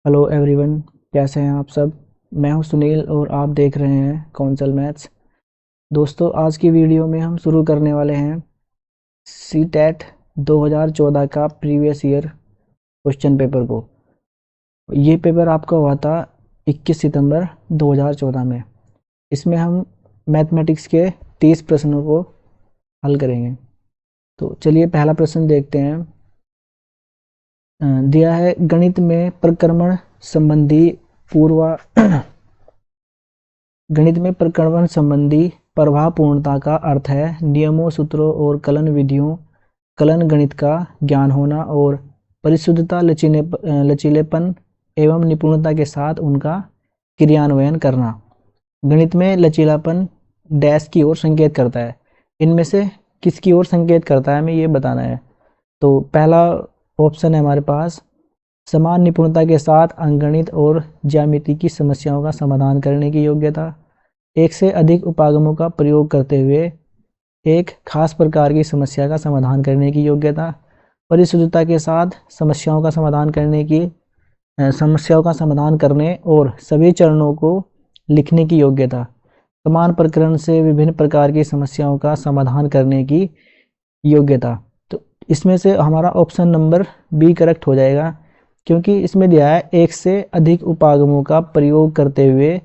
Hello everyone, कैसे हैं आप सब। मैं हूं सुनील और आप देख रहे हैं कौंसल मैथ्स। दोस्तों, आज की वीडियो में हम शुरू करने वाले हैं सी टेट 2014 का प्रीवियस ईयर क्वेश्चन पेपर को। ये पेपर आपका हुआ था 21 सितंबर 2014 में। इसमें हम मैथमेटिक्स के 30 प्रश्नों को हल करेंगे। तो चलिए पहला प्रश्न देखते हैं। दिया है, गणित में प्रक्रमण संबंधी पूर्वा गणित में प्रक्रमण संबंधी प्रभावपूर्णता का अर्थ है नियमों, सूत्रों और कलन विधियों, कलन गणित का ज्ञान होना और परिशुद्धता, लचीलेपन एवं निपुणता के साथ उनका क्रियान्वयन करना। गणित में लचीलापन डैश की ओर संकेत करता है। इनमें से किसकी ओर संकेत करता है, हमें ये बताना है। तो पहला ऑप्शन है हमारे पास, समान निपुणता के साथ अंकगणित और ज्यामिति की समस्याओं का समाधान करने की योग्यता, एक से अधिक उपागमों का प्रयोग करते हुए एक खास प्रकार की समस्या का समाधान करने की योग्यता, परिशुद्धता के साथ समस्याओं का समाधान करने और सभी चरणों को लिखने की योग्यता, समान प्रकरण से विभिन्न प्रकार की समस्याओं का समाधान करने की योग्यता। तो इसमें से हमारा ऑप्शन नंबर बी करेक्ट हो जाएगा, क्योंकि इसमें दिया है एक से अधिक उपागमों का प्रयोग करते हुए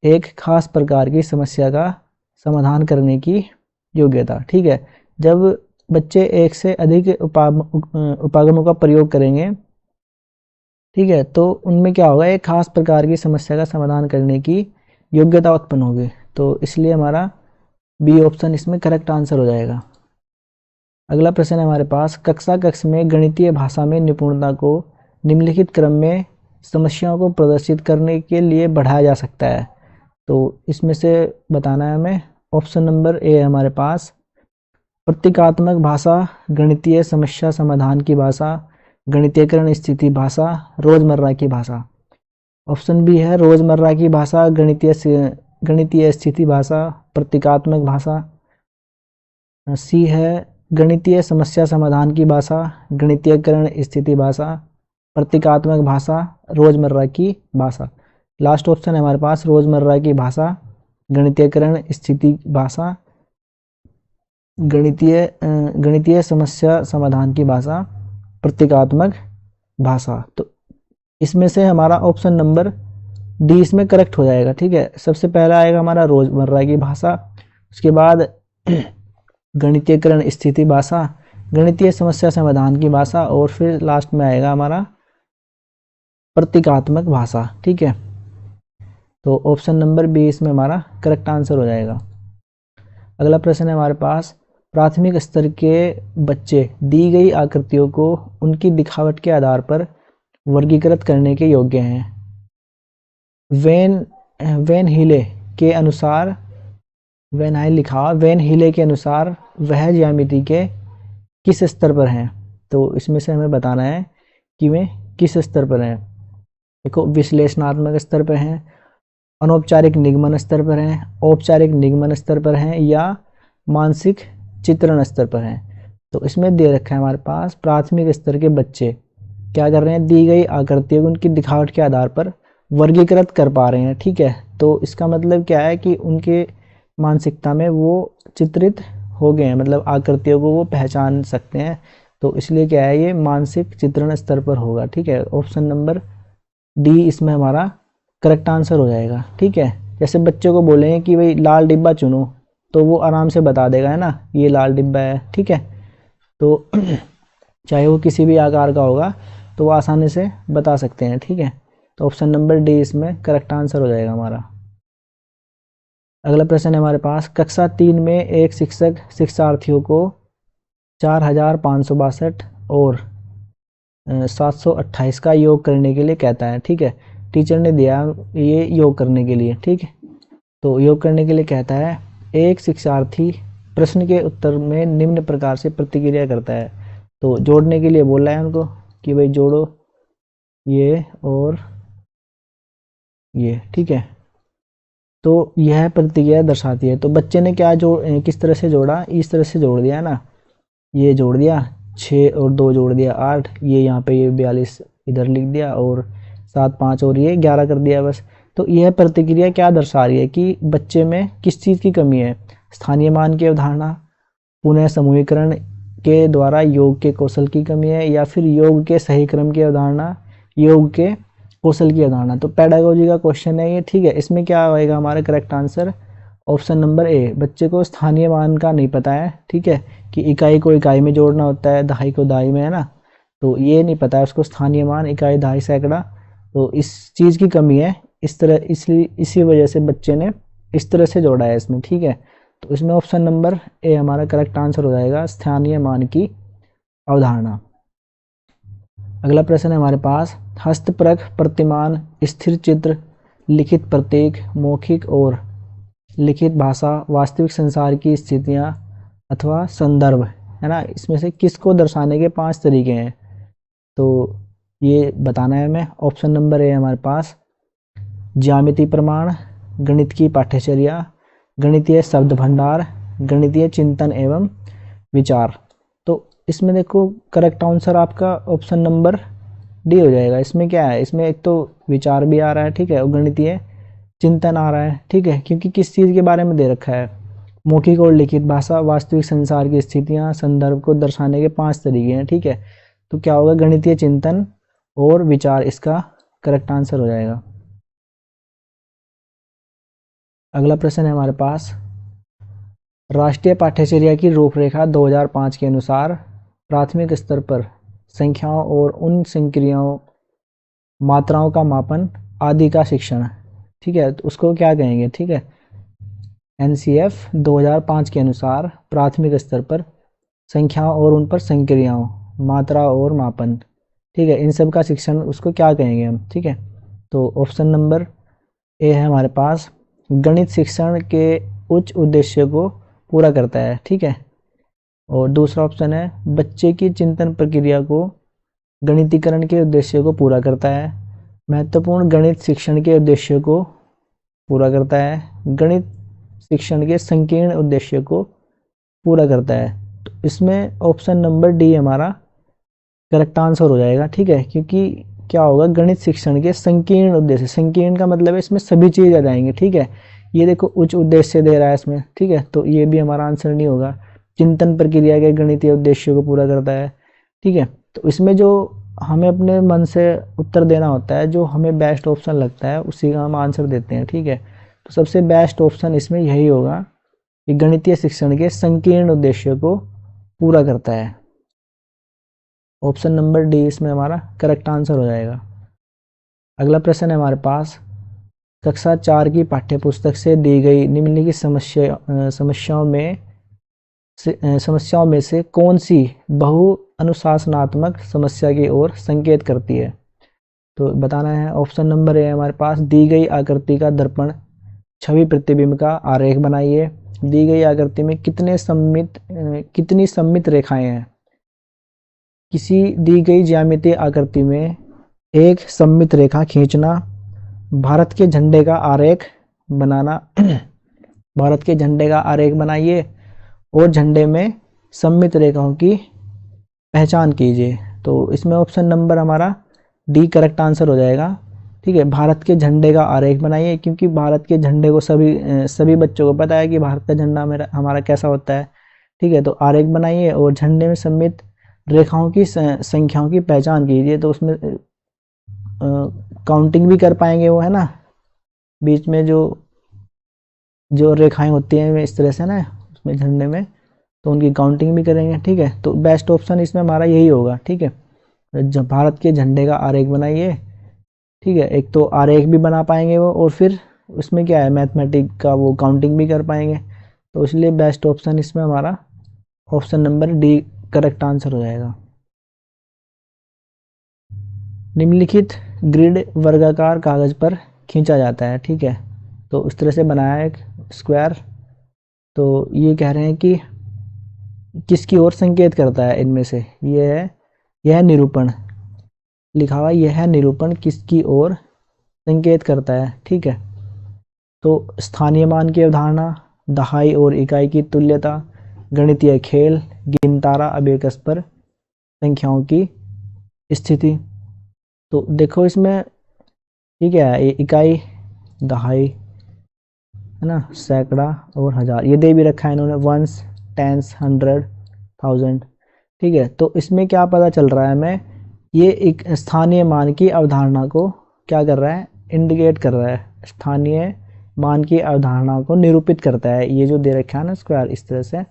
एक खास प्रकार की समस्या का समाधान करने की योग्यता। ठीक है, जब बच्चे एक से अधिक उपागमों का प्रयोग करेंगे, ठीक है, तो उनमें क्या होगा, एक खास प्रकार की समस्या का समाधान करने की योग्यता उत्पन्न होगी। तो इसलिए हमारा बी ऑप्शन इसमें करेक्ट आंसर हो जाएगा। अगला प्रश्न है हमारे पास, कक्षा कक्ष में गणितीय भाषा में निपुणता को निम्नलिखित क्रम में समस्याओं को प्रदर्शित करने के लिए बढ़ाया जा सकता है। तो इसमें से बताना है हमें। ऑप्शन नंबर ए है हमारे पास, प्रतीकात्मक भाषा, गणितीय समस्या समाधान की भाषा, गणितीयकरण स्थिति भाषा, रोजमर्रा की भाषा। ऑप्शन बी है रोजमर्रा की भाषा, गणितीय स्थिति भाषा, प्रतीकात्मक भाषा। सी है गणितीय समस्या समाधान की भाषा, गणितीयकरण स्थिति भाषा, प्रतीकात्मक भाषा, रोजमर्रा की भाषा। लास्ट ऑप्शन है हमारे पास रोजमर्रा की भाषा, गणितीयकरण स्थिति भाषा, गणितीय समस्या समाधान की भाषा, प्रतीकात्मक भाषा। तो इसमें से हमारा ऑप्शन नंबर डी इसमें करेक्ट हो जाएगा। ठीक है, सबसे पहला आएगा हमारा रोजमर्रा की भाषा, उसके बाद गणितीयकरण स्थिति भाषा, गणितीय समस्या समाधान की भाषा, और फिर लास्ट में आएगा हमारा प्रतीकात्मक भाषा। ठीक है, तो ऑप्शन नंबर बी इसमें हमारा करेक्ट आंसर हो जाएगा। अगला प्रश्न है हमारे पास, प्राथमिक स्तर के बच्चे दी गई आकृतियों को उनकी दिखावट के आधार पर वर्गीकृत करने के योग्य हैं। वेन हीले के अनुसार वह ज्यामिति के किस स्तर पर हैं। तो इसमें से हमें बताना है कि वे किस स्तर पर हैं। देखो, विश्लेषणात्मक स्तर पर हैं, अनौपचारिक निगमन स्तर पर हैं, औपचारिक निगमन स्तर पर हैं, या मानसिक चित्रण स्तर पर हैं। तो इसमें दे रखा है हमारे पास प्राथमिक स्तर के बच्चे क्या कर रहे हैं, दी गई आकृतियों को उनकी दिखावट के आधार पर वर्गीकृत कर पा रहे हैं। ठीक है, तो इसका मतलब क्या है कि उनके मानसिकता में वो चित्रित हो गए हैं, मतलब आकृतियों को वो पहचान सकते हैं। तो इसलिए क्या है, ये मानसिक चित्रण स्तर पर होगा। ठीक है, ऑप्शन नंबर डी इसमें हमारा करेक्ट आंसर हो जाएगा। ठीक है, जैसे बच्चों को बोलेंगे कि भाई लाल डिब्बा चुनो, तो वो आराम से बता देगा, है ना, ये लाल डिब्बा है। ठीक है, तो चाहे वो किसी भी आकार का होगा तो वो आसानी से बता सकते हैं। ठीक है, तो ऑप्शन नंबर डी इसमें करेक्ट आंसर हो जाएगा हमारा। अगला प्रश्न है हमारे पास, कक्षा 3 में एक शिक्षक शिक्षार्थियों को 4562 और 728 का योग करने के लिए कहता है। ठीक है, टीचर ने दिया ये योग करने के लिए। ठीक है, तो योग करने के लिए कहता है, एक शिक्षार्थी प्रश्न के उत्तर में निम्न प्रकार से प्रतिक्रिया करता है। तो जोड़ने के लिए बोला है उनको कि भाई जोड़ो ये और ये। ठीक है, तो यह प्रतिक्रिया दर्शाती है। तो बच्चे ने किस तरह से जोड़ा, इस तरह से जोड़ दिया ना, ये जोड़ दिया 6 और 2 जोड़ दिया 8, ये यहाँ पे ये 42 इधर लिख दिया और 7 5 और ये 11 कर दिया बस। तो यह प्रतिक्रिया क्या दर्शा रही है कि बच्चे में किस चीज़ की कमी है? स्थानीय मान की अवधारणा, पुनः समूहीकरण के द्वारा योग के कौशल की कमी है, या फिर योग के सही क्रम की अवधारणा, योग के कौशल की अवधारणा। तो पेडागोजी का क्वेश्चन है ये, ठीक है। इसमें क्या आएगा हमारा करेक्ट आंसर? ऑप्शन नंबर ए। बच्चे को स्थानीय मान का नहीं पता है, ठीक है, कि इकाई को इकाई में जोड़ना होता है, दहाई को दहाई में, है ना। तो ये नहीं पता है उसको स्थानीय मान, इकाई, दहाई, सैकड़ा। तो इस चीज़ की कमी है, इस तरह, इसलिए इसी वजह से बच्चे ने इस तरह से जोड़ा है इसमें, ठीक है। तो इसमें ऑप्शन नंबर ए हमारा करेक्ट आंसर हो जाएगा, स्थानीय मान की अवधारणा। अगला प्रश्न है हमारे पास, हस्तप्रख, प्रतिमान, स्थिर चित्र, लिखित प्रतीक, मौखिक और लिखित भाषा, वास्तविक संसार की स्थितियाँ अथवा संदर्भ, है ना, इसमें से किसको दर्शाने के 5 तरीके हैं? तो ये बताना है हमें। ऑप्शन नंबर ए हमारे पास, ज्यामितीय प्रमाण, गणित की पाठ्यचर्या, गणितीय शब्द भंडार, गणितीय चिंतन एवं विचार। तो इसमें देखो करेक्ट आंसर आपका ऑप्शन नंबर डी हो जाएगा। इसमें क्या है? इसमें एक तो विचार भी आ रहा है, ठीक है, और गणितीय चिंतन आ रहा है, ठीक है, क्योंकि किस चीज़ के बारे में दे रखा है? मौखिक और लिखित भाषा, वास्तविक संसार की स्थितियाँ, संदर्भ को दर्शाने के 5 तरीके हैं, ठीक है। तो क्या होगा? गणितीय चिंतन और विचार इसका करेक्ट आंसर हो जाएगा। अगला प्रश्न है हमारे पास, राष्ट्रीय पाठ्यचर्या की रूपरेखा 2005 के अनुसार प्राथमिक स्तर पर संख्याओं और उन संक्रियाओं, मात्राओं का मापन आदि का शिक्षण, ठीक है, तो उसको क्या कहेंगे? ठीक है, एनसीएफ 2005 के अनुसार प्राथमिक स्तर पर संख्याओं और उन पर संक्रियाओं, मात्रा और मापन, ठीक है, इन सब का शिक्षण उसको क्या कहेंगे हम? ठीक है, तो ऑप्शन नंबर ए है हमारे पास, गणित शिक्षण के उच्च उद्देश्य को पूरा करता है, ठीक है। और दूसरा ऑप्शन है, बच्चे की चिंतन प्रक्रिया को गणितीकरण के उद्देश्य को पूरा करता है, महत्वपूर्ण गणित शिक्षण के उद्देश्य को पूरा करता है, गणित शिक्षण के संकीर्ण उद्देश्य को पूरा करता है। तो इसमें ऑप्शन नंबर डी हमारा करेक्ट आंसर हो जाएगा, ठीक है, क्योंकि क्या होगा? गणित शिक्षण के संकीर्ण उद्देश्य, संकीर्ण का मतलब है इसमें सभी चीज़ आ जाएंगे, ठीक है। ये देखो उच्च उद्देश्य दे रहा है इसमें, ठीक है, तो ये भी हमारा आंसर नहीं होगा। चिंतन प्रक्रिया के गणितीय उद्देश्य को पूरा करता है, ठीक है। तो इसमें जो हमें अपने मन से उत्तर देना होता है, जो हमें बेस्ट ऑप्शन लगता है उसी का हम आंसर देते हैं, ठीक है। तो सबसे बेस्ट ऑप्शन इसमें यही होगा कि गणितीय शिक्षण के संकीर्ण उद्देश्य को पूरा करता है। ऑप्शन नंबर डी इसमें हमारा करेक्ट आंसर हो जाएगा। अगला प्रश्न है हमारे पास, कक्षा 4 की पाठ्यपुस्तक से दी गई निम्नलिखित समस्याओं में से कौन सी बहु अनुशासनात्मक समस्या की ओर संकेत करती है? तो बताना है। ऑप्शन नंबर ए हमारे पास, दी गई आकृति का दर्पण छवि प्रतिबिंब का आरेख बनाइए। दी गई आकृति में कितनी सममित रेखाएं हैं? किसी दी गई ज्यामितीय आकृति में एक सममित रेखा खींचना, भारत के झंडे का आरेख बनाना भारत के झंडे का आरेख बनाइए और झंडे में सममित रेखाओं की पहचान कीजिए। तो इसमें ऑप्शन नंबर हमारा डी करेक्ट आंसर हो जाएगा, ठीक है। भारत के झंडे का आरेख बनाइए, क्योंकि भारत के झंडे को सभी बच्चों को पता है कि भारत का झंडा हमारा कैसा होता है, ठीक है। तो आरेख बनाइए और झंडे में सममित रेखाओं की संख्याओं की पहचान कीजिए। तो उसमें काउंटिंग भी कर पाएंगे वो, है ना, बीच में जो रेखाएं होती हैं इस तरह से ना उसमें झंडे में, तो उनकी काउंटिंग भी करेंगे, ठीक है। तो बेस्ट ऑप्शन इसमें हमारा यही होगा, ठीक है। जब भारत के झंडे का आरेख बनाइए, ठीक है, एक तो आरेख भी बना पाएंगे वो, और फिर उसमें क्या है, मैथमेटिक का वो काउंटिंग भी कर पाएंगे। तो इसलिए बेस्ट ऑप्शन इसमें हमारा option number D correct answer हो जाएगा। निम्नलिखित ग्रिड वर्गाकार कागज पर खींचा जाता है, ठीक है। तो इस तरह से बनाया है एक स्क्वायर। तो ये कह रहे हैं कि किसकी ओर संकेत करता है इनमें से? यह निरूपण लिखा हुआ, यह निरूपण किसकी ओर संकेत करता है, ठीक है। तो स्थानीय मान की अवधारणा, दहाई और इकाई की तुल्यता, गणितीय खेल, गिनतारा अबेकस पर संख्याओं की स्थिति। तो देखो इसमें ठीक है, ये इकाई, दहाई, है ना, सैकड़ा और हजार, ये दे भी रखा है इन्होंने, वंस, टेंस, हंड्रेड, थाउजेंड। ठीक है, तो इसमें क्या पता चल रहा है हमें, ये एक स्थानीय मान की अवधारणा को क्या कर रहा है, इंडिकेट कर रहा है, स्थानीय मान की अवधारणा को निरूपित करता है। ये जो दे रखा है ना स्क्वायर, इस तरह से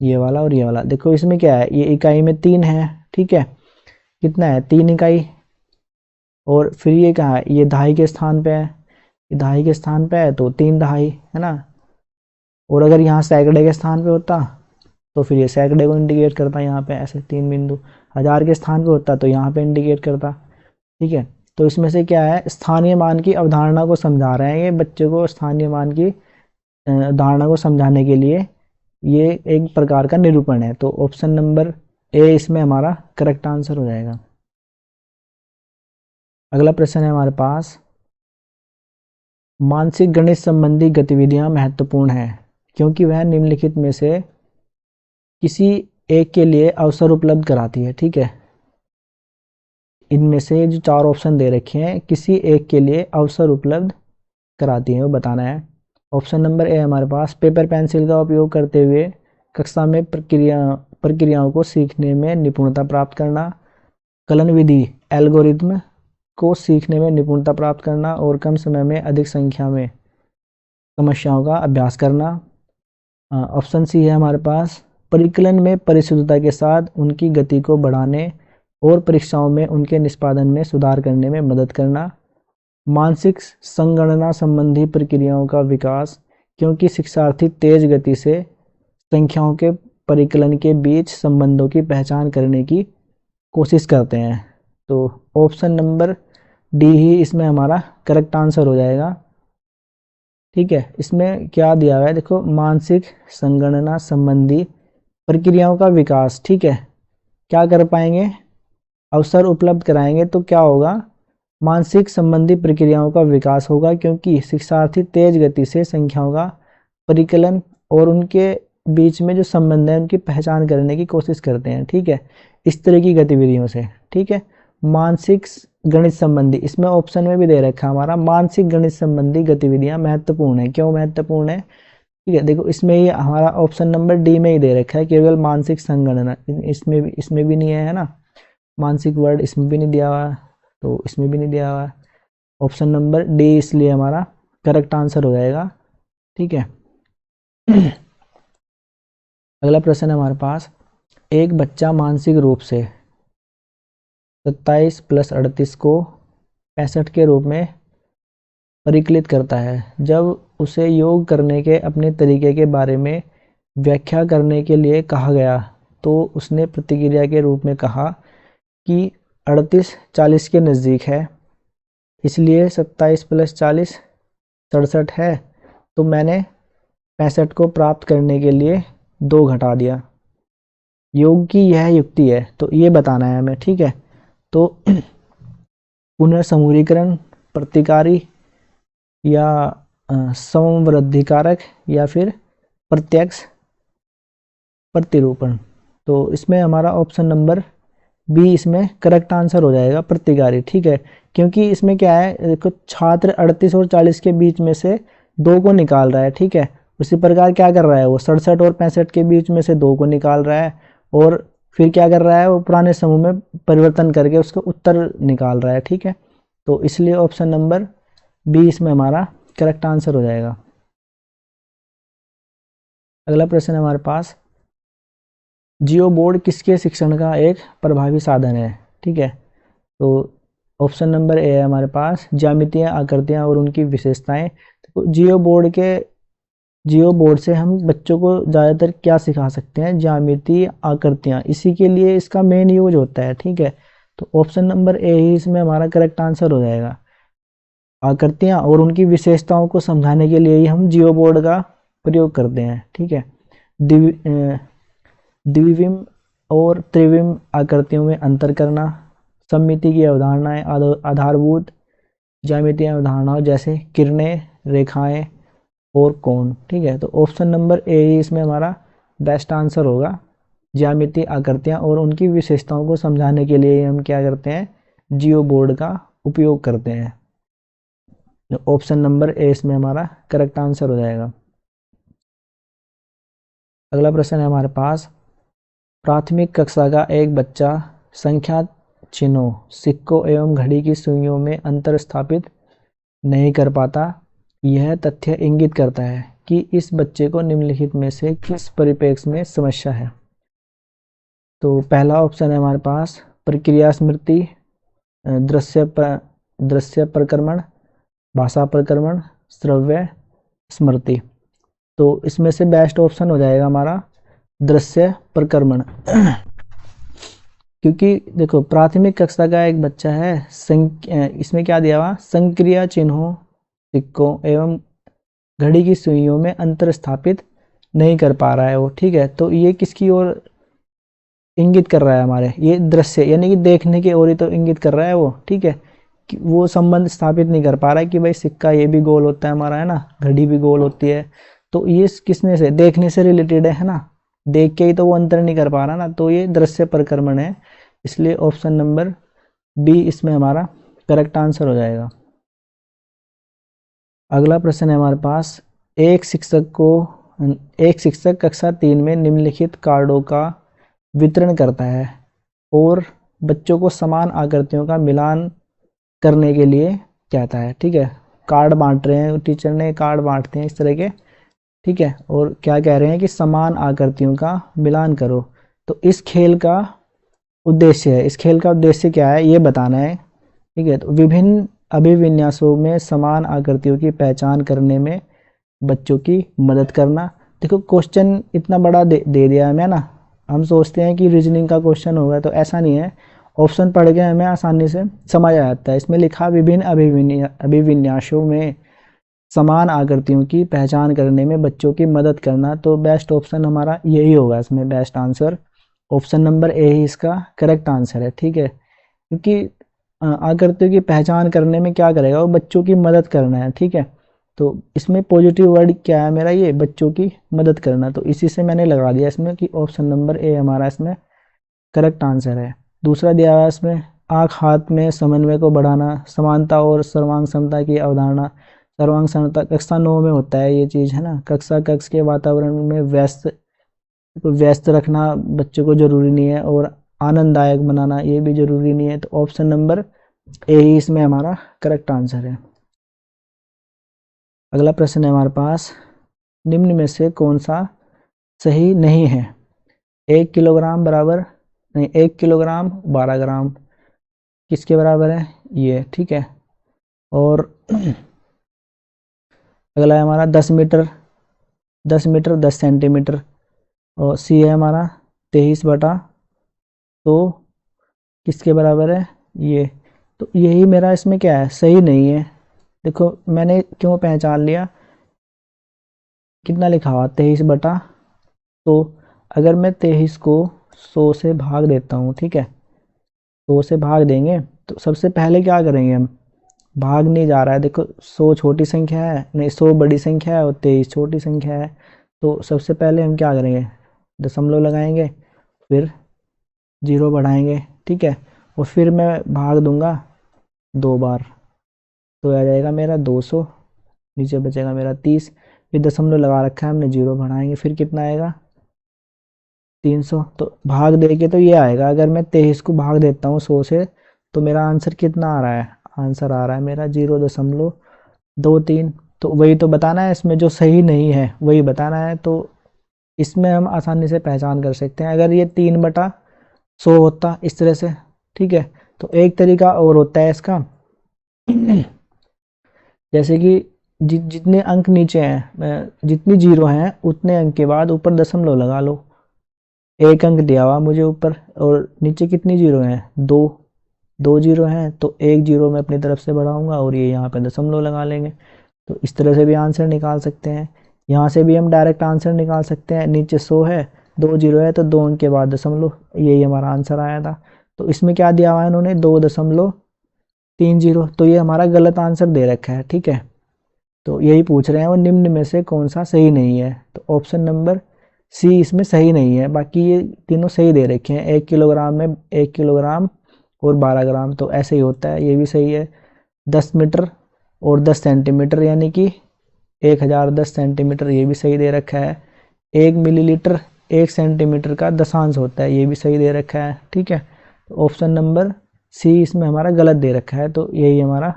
ये वाला और ये वाला, देखो इसमें क्या है, ये इकाई में 3 है, ठीक है, कितना है 3 इकाई, और फिर ये कहाँ है, ये दहाई के स्थान पे है, ये दहाई के स्थान पे है तो 3 दहाई, है ना। और अगर यहाँ सैकड़े के स्थान पे होता तो फिर ये सैकड़े को इंडिकेट करता, यहाँ पे ऐसे 3 बिंदु। हजार के स्थान पे होता तो यहाँ पे इंडिकेट करता। ठीक है, तो इसमें से क्या है, स्थानीय मान की अवधारणा को समझा रहे हैं ये बच्चे को, स्थानीय मान की धारणा को समझाने के लिए ये एक प्रकार का निरूपण है। तो ऑप्शन नंबर ए इसमें हमारा करेक्ट आंसर हो जाएगा। अगला प्रश्न है हमारे पास, मानसिक गणित संबंधी गतिविधियां महत्वपूर्ण हैं क्योंकि वह निम्नलिखित में से किसी एक के लिए अवसर उपलब्ध कराती है। ठीक है, इनमें से जो 4 ऑप्शन दे रखे हैं, किसी एक के लिए अवसर उपलब्ध कराती है, वो बताना है। ऑप्शन नंबर ए हमारे पास, पेपर पेंसिल का उपयोग करते हुए कक्षा में प्रक्रियाओं को सीखने में निपुणता प्राप्त करना, कलन विधि एल्गोरिथम को सीखने में निपुणता प्राप्त करना, और कम समय में अधिक संख्या में समस्याओं का अभ्यास करना। ऑप्शन सी है हमारे पास, परिकलन में परिशुद्धता के साथ उनकी गति को बढ़ाने और परीक्षाओं में उनके निष्पादन में सुधार करने में मदद करना। मानसिक संगणना संबंधी प्रक्रियाओं का विकास क्योंकि शिक्षार्थी तेज गति से संख्याओं के परिकलन के बीच संबंधों की पहचान करने की कोशिश करते हैं। तो ऑप्शन नंबर डी ही इसमें हमारा करेक्ट आंसर हो जाएगा। ठीक है, इसमें क्या दिया हुआ है देखो, मानसिक संगणना संबंधी प्रक्रियाओं का विकास। ठीक है, क्या कर पाएंगे, अवसर उपलब्ध कराएंगे तो क्या होगा, मानसिक संबंधी प्रक्रियाओं का विकास होगा क्योंकि शिक्षार्थी तेज गति से संख्याओं का परिकलन और उनके बीच में जो संबंध है उनकी पहचान करने की कोशिश करते हैं। ठीक है, इस तरह की गतिविधियों से। ठीक है, मानसिक गणित संबंधी, इसमें ऑप्शन में भी दे रखा है हमारा, मानसिक गणित संबंधी गतिविधियां महत्वपूर्ण है। क्यों महत्वपूर्ण है, ठीक है, देखो इसमें ही हमारा ऑप्शन नंबर डी में ही दे रखा है, केवल मानसिक संगणना, इसमें भी नहीं है ना, मानसिक वर्ड इसमें भी नहीं दिया हुआ, तो इसमें भी नहीं दिया हुआ। ऑप्शन नंबर डी इसलिए हमारा करेक्ट आंसर हो जाएगा। ठीक है, अगला प्रश्न है हमारे पास, एक बच्चा मानसिक रूप से 27 + 38 को 65 के रूप में परिकलित करता है। जब उसे योग करने के अपने तरीके के बारे में व्याख्या करने के लिए कहा गया तो उसने प्रतिक्रिया के रूप में कहा कि 38 40 के नज़दीक है, इसलिए 27 + 40 67 है, तो मैंने 65 को प्राप्त करने के लिए 2 घटा दिया। योग की यह युक्ति है, तो ये बताना है हमें। ठीक है, तो पुनर्समूहीकरण, प्रतिकारी या समवृद्धिकारक या फिर प्रत्यक्ष प्रतिरूपण। तो इसमें हमारा ऑप्शन नंबर बी इसमें करेक्ट आंसर हो जाएगा, प्रतिकारी। ठीक है, क्योंकि इसमें क्या है, देखो छात्र 38 और 40 के बीच में से 2 को निकाल रहा है। ठीक है, उसी प्रकार क्या कर रहा है, वो 67 और 65 के बीच में से 2 को निकाल रहा है, और फिर क्या कर रहा है, वो पुराने समूह में परिवर्तन करके उसका उत्तर निकाल रहा है। ठीक है, तो इसलिए ऑप्शन नंबर बी इसमें हमारा करेक्ट आंसर हो जाएगा। अगला प्रश्न है हमारे पास, जियो बोर्ड किसके शिक्षण का एक प्रभावी साधन है। ठीक है, तो ऑप्शन नंबर ए है हमारे पास, ज्यामितीय आकृतियां और उनकी विशेषताएं। तो जियो बोर्ड से हम बच्चों को ज़्यादातर क्या सिखा सकते हैं, ज्यामितीय आकृतियां, इसी के लिए इसका मेन यूज होता है। ठीक है, तो ऑप्शन नंबर ए ही इसमें हमारा करेक्ट आंसर हो जाएगा। आकृतियां और उनकी विशेषताओं को समझाने के लिए ही हम जियो बोर्ड का प्रयोग करते हैं। ठीक है, द्विविम और त्रिविम आकृतियों में अंतर करना, सममिति की अवधारणाएं, आधारभूत ज्यामितीय अवधारणाओं जैसे किरणें, रेखाएं और कोण। ठीक है, तो ऑप्शन नंबर ए ही इसमें हमारा बेस्ट आंसर होगा। ज्यामितीय आकृतियां और उनकी विशेषताओं को समझाने के लिए हम क्या करते हैं, जियो बोर्ड का उपयोग करते हैं। ऑप्शन नंबर ए इसमें हमारा करेक्ट आंसर हो जाएगा। अगला प्रश्न है हमारे पास, प्राथमिक कक्षा का एक बच्चा संख्या चिन्हों, सिक्कों एवं घड़ी की सुइयों में अंतर स्थापित नहीं कर पाता। यह तथ्य इंगित करता है कि इस बच्चे को निम्नलिखित में से किस परिप्रेक्ष्य में समस्या है। तो पहला ऑप्शन है हमारे पास प्रक्रिया स्मृति, दृश्य प्रक्रमण, भाषा प्रक्रमण, श्रव्य स्मृति। तो इसमें से बेस्ट ऑप्शन हो जाएगा हमारा दृश्य प्रक्रमण। क्योंकि देखो प्राथमिक कक्षा का एक बच्चा है, इसमें क्या दिया हुआ, संक्रिया चिन्हों, सिक्कों एवं घड़ी की सुइयों में अंतर स्थापित नहीं कर पा रहा है वो, ठीक है। तो ये किसकी ओर इंगित कर रहा है हमारे, ये दृश्य यानी कि देखने की ओर ही तो इंगित कर रहा है वो, ठीक है। कि वो संबंध स्थापित नहीं कर पा रहा है कि भाई सिक्का ये भी गोल होता है हमारा, है ना, घड़ी भी गोल होती है। तो ये किसने से, देखने से रिलेटेड है ना, देख के ही तो वो अंतर नहीं कर पा रहा ना, तो ये दृश्य प्रक्रमण है। इसलिए ऑप्शन नंबर बी इसमें हमारा करेक्ट आंसर हो जाएगा। अगला प्रश्न है हमारे पास, एक शिक्षक कक्षा 3 में निम्नलिखित कार्डों का वितरण करता है और बच्चों को समान आकृतियों का मिलान करने के लिए कहता है, ठीक है। कार्ड बांट रहे हैं, टीचर ने कार्ड बांटते हैं इस तरह के, ठीक है, और क्या कह रहे हैं कि समान आकृतियों का मिलान करो। तो इस खेल का उद्देश्य है, इस खेल का उद्देश्य क्या है ये बताना है, ठीक है। तो विभिन्न अभिविन्यासों में समान आकृतियों की पहचान करने में बच्चों की मदद करना। देखो क्वेश्चन इतना बड़ा दे दिया है हमें ना, हम सोचते हैं कि रीजनिंग का क्वेश्चन होगा, तो ऐसा नहीं है। ऑप्शन पढ़ के हमें आसानी से समझ आ जाता है। इसमें लिखा विभिन्न अभिविन्यासों में समान आकृतियों की पहचान करने में बच्चों की मदद करना, तो बेस्ट ऑप्शन हमारा यही होगा इसमें best answer. Option number A ही इसका करेक्ट आंसर है, ठीक है। क्योंकि आकृतियों की पहचान करने में क्या करेगा वो, बच्चों की मदद करना है, ठीक है। तो इसमें पॉजिटिव वर्ड क्या है मेरा, ये बच्चों की मदद करना, तो इसी से मैंने लगा दिया इसमें कि ऑप्शन नंबर ए हमारा इसमें करेक्ट आंसर है। दूसरा दिया हुआ है इसमें, आँख हाथ में समन्वय को बढ़ाना, समानता और सर्वांग समता की अवधारणा। सर्वांग समता कक्षा 9 में होता है ये चीज़, है ना। कक्ष के वातावरण में व्यस्त रखना बच्चों को जरूरी नहीं है, और आनंददायक बनाना ये भी जरूरी नहीं है। तो ऑप्शन नंबर ए ही इसमें हमारा करेक्ट आंसर है। अगला प्रश्न है हमारे पास, निम्न में से कौन सा सही नहीं है। 1 किलोग्राम बराबर नहीं, 1 किलोग्राम 12 ग्राम किसके बराबर है, ये, ठीक है। और अगला है हमारा 10 मीटर 10 सेंटीमीटर, और सी है हमारा 23/100 किसके बराबर है, ये। तो यही मेरा इसमें क्या है, सही नहीं है। देखो मैंने क्यों पहचान लिया, कितना लिखा हुआ 23/100, तो अगर मैं 23 को 100 से भाग देता हूँ, ठीक है, 100 से भाग देंगे तो सबसे पहले क्या करेंगे हम, भाग नहीं जा रहा है, देखो 100 छोटी संख्या है, नहीं 100 बड़ी संख्या है और 23 छोटी संख्या है। तो सबसे पहले हम क्या करेंगे, दशमलव लगाएंगे, फिर 0 बढ़ाएंगे, ठीक है, और फिर मैं भाग दूंगा 2 बार, तो आ जाएगा मेरा 200, नीचे बचेगा मेरा 30, फिर दशमलव लगा रखा है हमने, 0 बढ़ाएंगे, फिर कितना आएगा 300। तो भाग दे के तो ये आएगा, अगर मैं 23 को भाग देता हूँ 100 से, तो मेरा आंसर कितना आ रहा है, आंसर आ रहा है मेरा 0.23। तो वही तो बताना है इसमें, जो सही नहीं है वही बताना है। तो इसमें हम आसानी से पहचान कर सकते हैं, अगर ये 3/100 होता इस तरह से, ठीक है। तो एक तरीका और होता है इसका, जैसे कि जितने अंक नीचे हैं, जितनी 0 हैं उतने अंक के बाद ऊपर दशमलव लगा लो। 1 अंक दिया हुआ मुझे ऊपर, और नीचे कितनी 0 हैं, 2 0 हैं, तो 1 0 मैं अपनी तरफ से बढ़ाऊंगा और ये यहाँ पे दशमलव लगा लेंगे। तो इस तरह से भी आंसर निकाल सकते हैं। यहाँ से भी हम डायरेक्ट आंसर निकाल सकते हैं, नीचे 100 है, 2 0 है, तो 2 अंक के बाद दशमलव, यही हमारा आंसर आया था। तो इसमें क्या दिया हुआ है इन्होंने, 2.30, तो ये हमारा गलत आंसर दे रखा है, ठीक है। तो यही पूछ रहे हैं वो निम्न में से कौन सा सही नहीं है, तो ऑप्शन नंबर सी इसमें सही नहीं है। बाकी ये तीनों सही दे रखे हैं, 1 किलोग्राम में 1 किलोग्राम और 12 ग्राम, तो ऐसे ही होता है, ये भी सही है। 10 मीटर और 10 सेंटीमीटर यानी कि 1010 सेंटीमीटर, ये भी सही दे रखा है। 1 मिलीलीटर 1 सेंटीमीटर का दशांश होता है, ये भी सही दे रखा है। ठीक है, तो ऑप्शन नंबर सी इसमें हमारा गलत दे रखा है, तो यही हमारा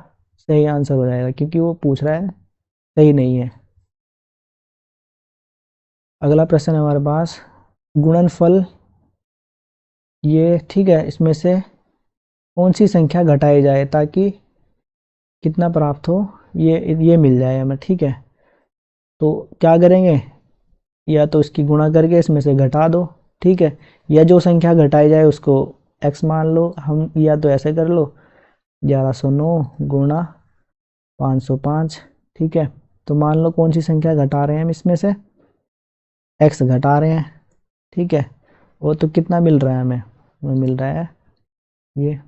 सही आंसर हो जाएगा, क्योंकि वो पूछ रहा है सही नहीं है। अगला प्रश्न है हमारे पास गुणनफल, ये ठीक है, इसमें से कौन सी संख्या घटाई जाए ताकि कितना प्राप्त हो, ये मिल जाए हमें। ठीक है, तो क्या करेंगे, या तो इसकी गुणा करके इसमें से घटा दो। ठीक है, या जो संख्या घटाई जाए उसको x मान लो हम, या तो ऐसे कर लो 1109 गुणा 505। ठीक है, तो मान लो कौन सी संख्या घटा रहे हैं हम, इसमें से x घटा रहे हैं। ठीक है, वो तो कितना मिल रहा है हमें मिल रहा है ये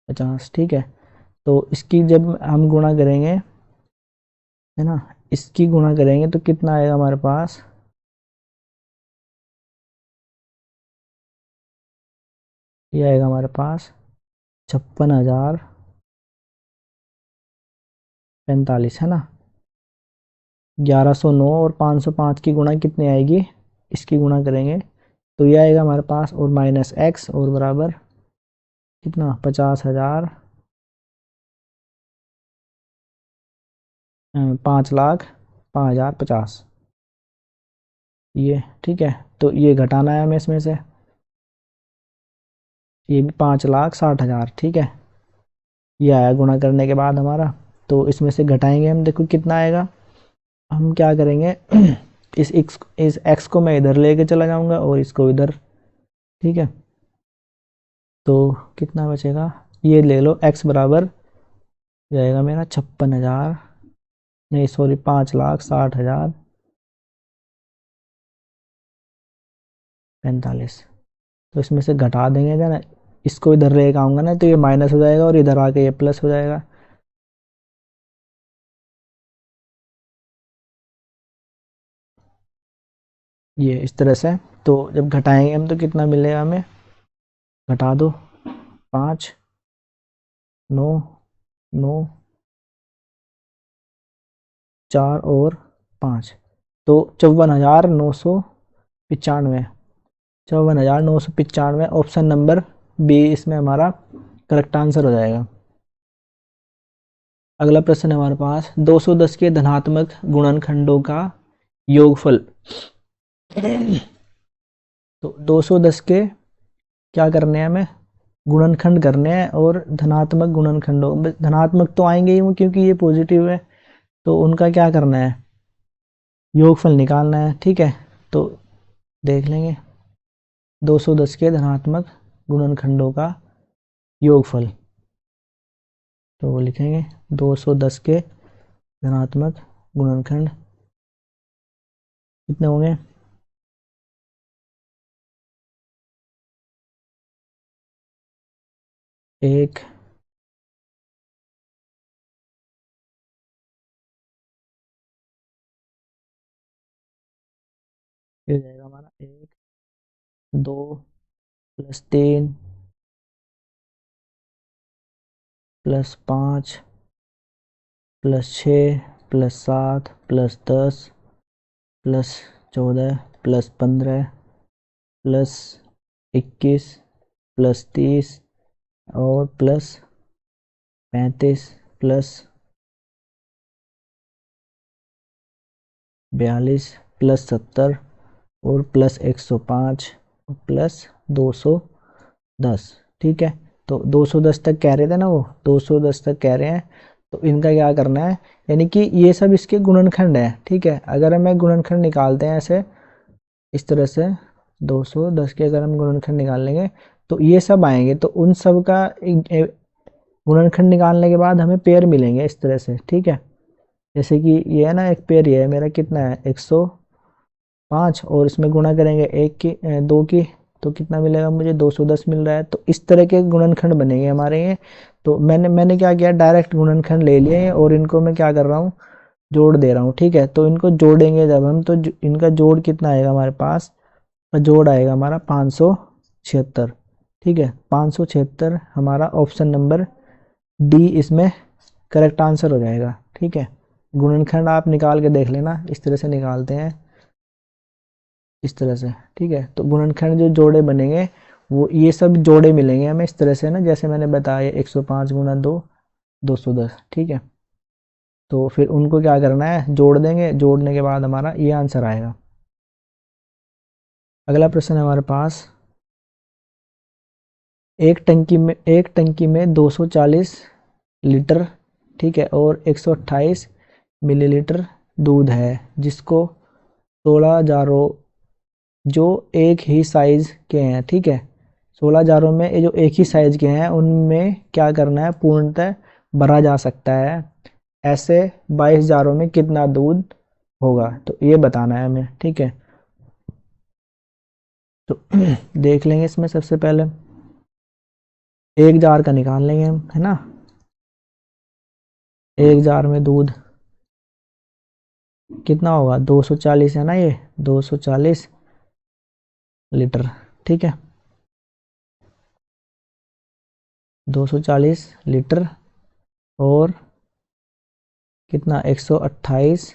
50। ठीक है, तो इसकी जब हम गुणा करेंगे, है ना, इसकी गुणा करेंगे तो कितना आएगा हमारे पास, ये आएगा हमारे पास 56,045, है ना। 1109 और 505 की गुणा कितनी आएगी, इसकी गुणा करेंगे तो ये आएगा हमारे पास, और माइनस x और बराबर कितना 50,000, 5,05,050 ये। ठीक है, तो ये घटाना है हमें इसमें से, ये भी 5,60,000। ठीक है, ये आया गुणा करने के बाद हमारा, तो इसमें से घटाएंगे हम, देखो कितना आएगा। हम क्या करेंगे इस x को मैं इधर लेके चला जाऊंगा और इसको इधर। ठीक है, तो कितना बचेगा, ये ले लो, x बराबर जाएगा मेरा 56,000, नहीं सॉरी 5,60,045। तो इसमें से घटा देंगे क्या ना, इसको इधर लेके आऊंगा ना, तो ये माइनस हो जाएगा और इधर आके ये प्लस हो जाएगा। ये इस तरह से, तो जब घटाएंगे हम तो कितना मिलेगा हमें, घटा दो 5, 9, 9, 4 और 5, तो 54,995, 54,995 ऑप्शन नंबर बी इसमें हमारा करेक्ट आंसर हो जाएगा। अगला प्रश्न है हमारे पास 210 के धनात्मक गुणनखंडों का योगफल। तो 210 के क्या करने हैं हमें, गुणनखंड करने हैं, और धनात्मक गुणनखंडों, धनात्मक तो आएंगे ही क्योंकि ये पॉजिटिव है, तो उनका क्या करना है, योगफल निकालना है। ठीक है, तो देख लेंगे 210 के धनात्मक गुणनखंडों का योगफल, तो वो लिखेंगे 210 के धनात्मक गुणनखंड कितने होंगे, एक, ये हो जाएगा हमारा 1, 2 plus 3 plus 5 plus 6 plus 7 plus 10 plus 14 plus 15 plus 21 plus 30 और प्लस 35 प्लस 42 प्लस 70 और प्लस 105 प्लस 210। ठीक है, तो 210 तक कह रहे थे ना, वो 210 तक कह रहे हैं, तो इनका क्या करना है, यानी कि ये सब इसके गुणनखंड है। ठीक है, अगर हमें गुणनखंड निकालते हैं ऐसे इस तरह से 210 के अगर हम गुणनखंड निकाल लेंगे तो ये सब आएंगे, तो उन सब का गुणनखंड निकालने के बाद हमें पेयर मिलेंगे इस तरह से। ठीक है, जैसे कि ये है ना, एक पेयर ये है मेरा, कितना है 105, और इसमें गुणा करेंगे एक की 2 की, तो कितना मिलेगा मुझे 210 मिल रहा है। तो इस तरह के गुणनखंड बनेंगे हमारे ये। तो मैंने क्या किया, डायरेक्ट गुणनखंड ले लिए और इनको मैं क्या कर रहा हूँ, जोड़ दे रहा हूँ। ठीक है, तो इनको जोड़ेंगे जब हम, तो इनका जोड़ कितना आएगा हमारे पास, जोड़ आएगा हमारा 576। ठीक है, 576 हमारा ऑप्शन नंबर डी इसमें करेक्ट आंसर हो जाएगा। ठीक है, गुणनखंड आप निकाल के देख लेना, इस तरह से निकालते हैं, इस तरह से। ठीक है, तो गुणनखंड जो जोड़े बनेंगे वो ये सब जोड़े मिलेंगे हमें इस तरह से ना, जैसे मैंने बताया 105 गुना 2 210। ठीक है, तो फिर उनको क्या करना है, जोड़ देंगे, जोड़ने के बाद हमारा ये आंसर आएगा। अगला प्रश्न है हमारे पास, एक टंकी में 240 लीटर, ठीक है, और 128 मिलीलीटर दूध है, जिसको 16 जारों जो एक ही साइज के हैं। ठीक है, 16 जारों में ये जो एक ही साइज के हैं उनमें क्या करना है, पूर्णतः भरा जा सकता है। ऐसे 22 जारों में कितना दूध होगा, तो ये बताना है हमें। ठीक है, तो देख लेंगे इसमें सबसे पहले एक जार का निकाल लेंगे हम, है ना। एक जार में दूध कितना होगा, 240 है ना, ये 240 लीटर। ठीक है, 240 लीटर और कितना, 128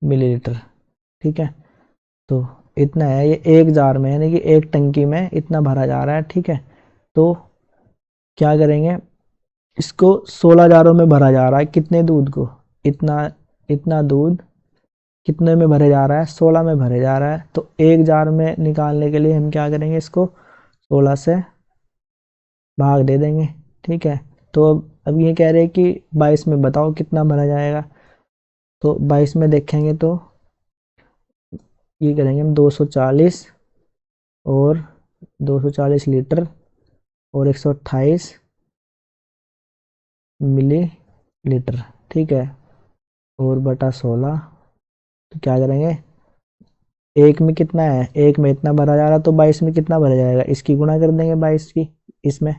मिलीलीटर। ठीक है, तो इतना है, ये एक जार में यानी कि एक टंकी में इतना भरा जा रहा है। ठीक है, तो क्या करेंगे, इसको 16 जारों में भरा जा रहा है, कितने दूध को, इतना इतना दूध कितने में भरे जा रहा है, 16 में भरे जा रहा है। तो एक जार में निकालने के लिए हम क्या करेंगे, इसको 16 से भाग दे देंगे। ठीक है, तो अब ये कह रहे हैं कि 22 में बताओ कितना भरा जाएगा, तो 22 में देखेंगे तो ये करेंगे हम 240 और 240 लीटर और 128 मिली लीटर। ठीक है, और बटा 16, तो क्या करेंगे, एक में कितना है, एक में इतना भरा जा रहा, तो 22 में कितना भरा जाएगा, इसकी गुणा कर देंगे 22 की इसमें।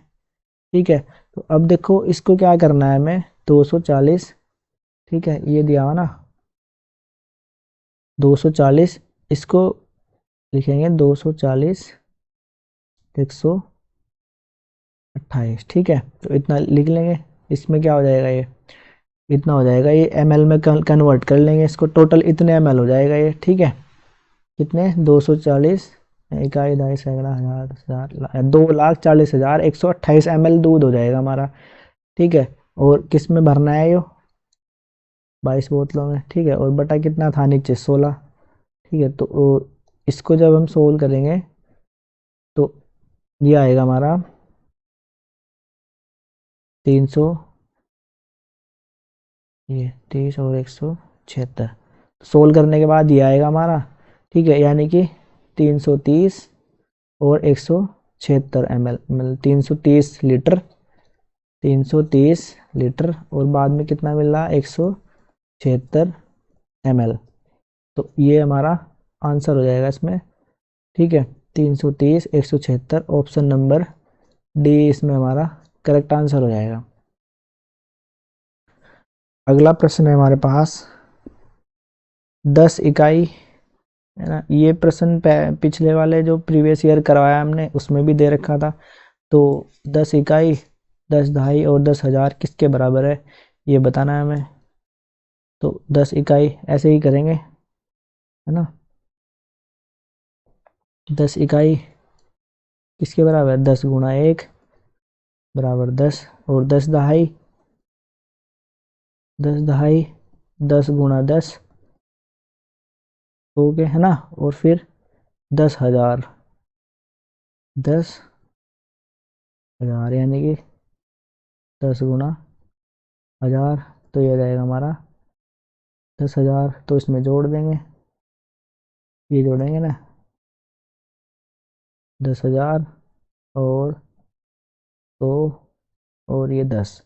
ठीक है, तो अब देखो इसको क्या करना है हमें, 240, ठीक है, ये दिया हुआ ना 240, इसको लिखेंगे 240 128। ठीक है, तो इतना लिख लेंगे, इसमें क्या हो जाएगा, ये इतना हो जाएगा, ये ml में कन्वर्ट कर लेंगे इसको, टोटल इतने ml हो जाएगा ये। ठीक है, कितने, 240 इकाई ढाई सैकड़ा हजार 2,40,128 ml दूध हो जाएगा हमारा। ठीक है, और किस में भरना है, यो 22 बोतलों में। ठीक है, और बटा कितना था नीचे, 16। ठीक है, तो इसको जब हम सोल्व करेंगे तो ये आएगा हमारा 300, ये 30 और 176, सोल्व करने के बाद ये आएगा हमारा। ठीक है, यानी कि 330 और 176 ml, मतलब 330 लीटर, 330 लीटर और बाद में कितना मिल रहा है, 176 ml। तो ये हमारा आंसर हो जाएगा इसमें। ठीक है, 330 176, ऑप्शन नंबर डी इसमें हमारा करेक्ट आंसर हो जाएगा। अगला प्रश्न है हमारे पास, 10 इकाई, है ना। ये प्रश्न पिछले वाले जो प्रीवियस ईयर करवाया हमने उसमें भी दे रखा था। तो 10 इकाई, 10 दहाई और 10,000 किसके बराबर है, ये बताना है हमें। तो 10 इकाई ऐसे ही करेंगे, है ना। 10 इकाई किसके बराबर है, 10 गुणा 1 बराबर 10, और 10 दहाई, 10 दहाई 10 गुणा 10 हो गए, है ना। और फिर 10,000, 10,000 यानी कि 10 गुणा 1000, तो ये जाएगा हमारा 10,000। तो इसमें जोड़ देंगे, ये जोड़ेंगे ना, 10,000 और 100 और ये 10,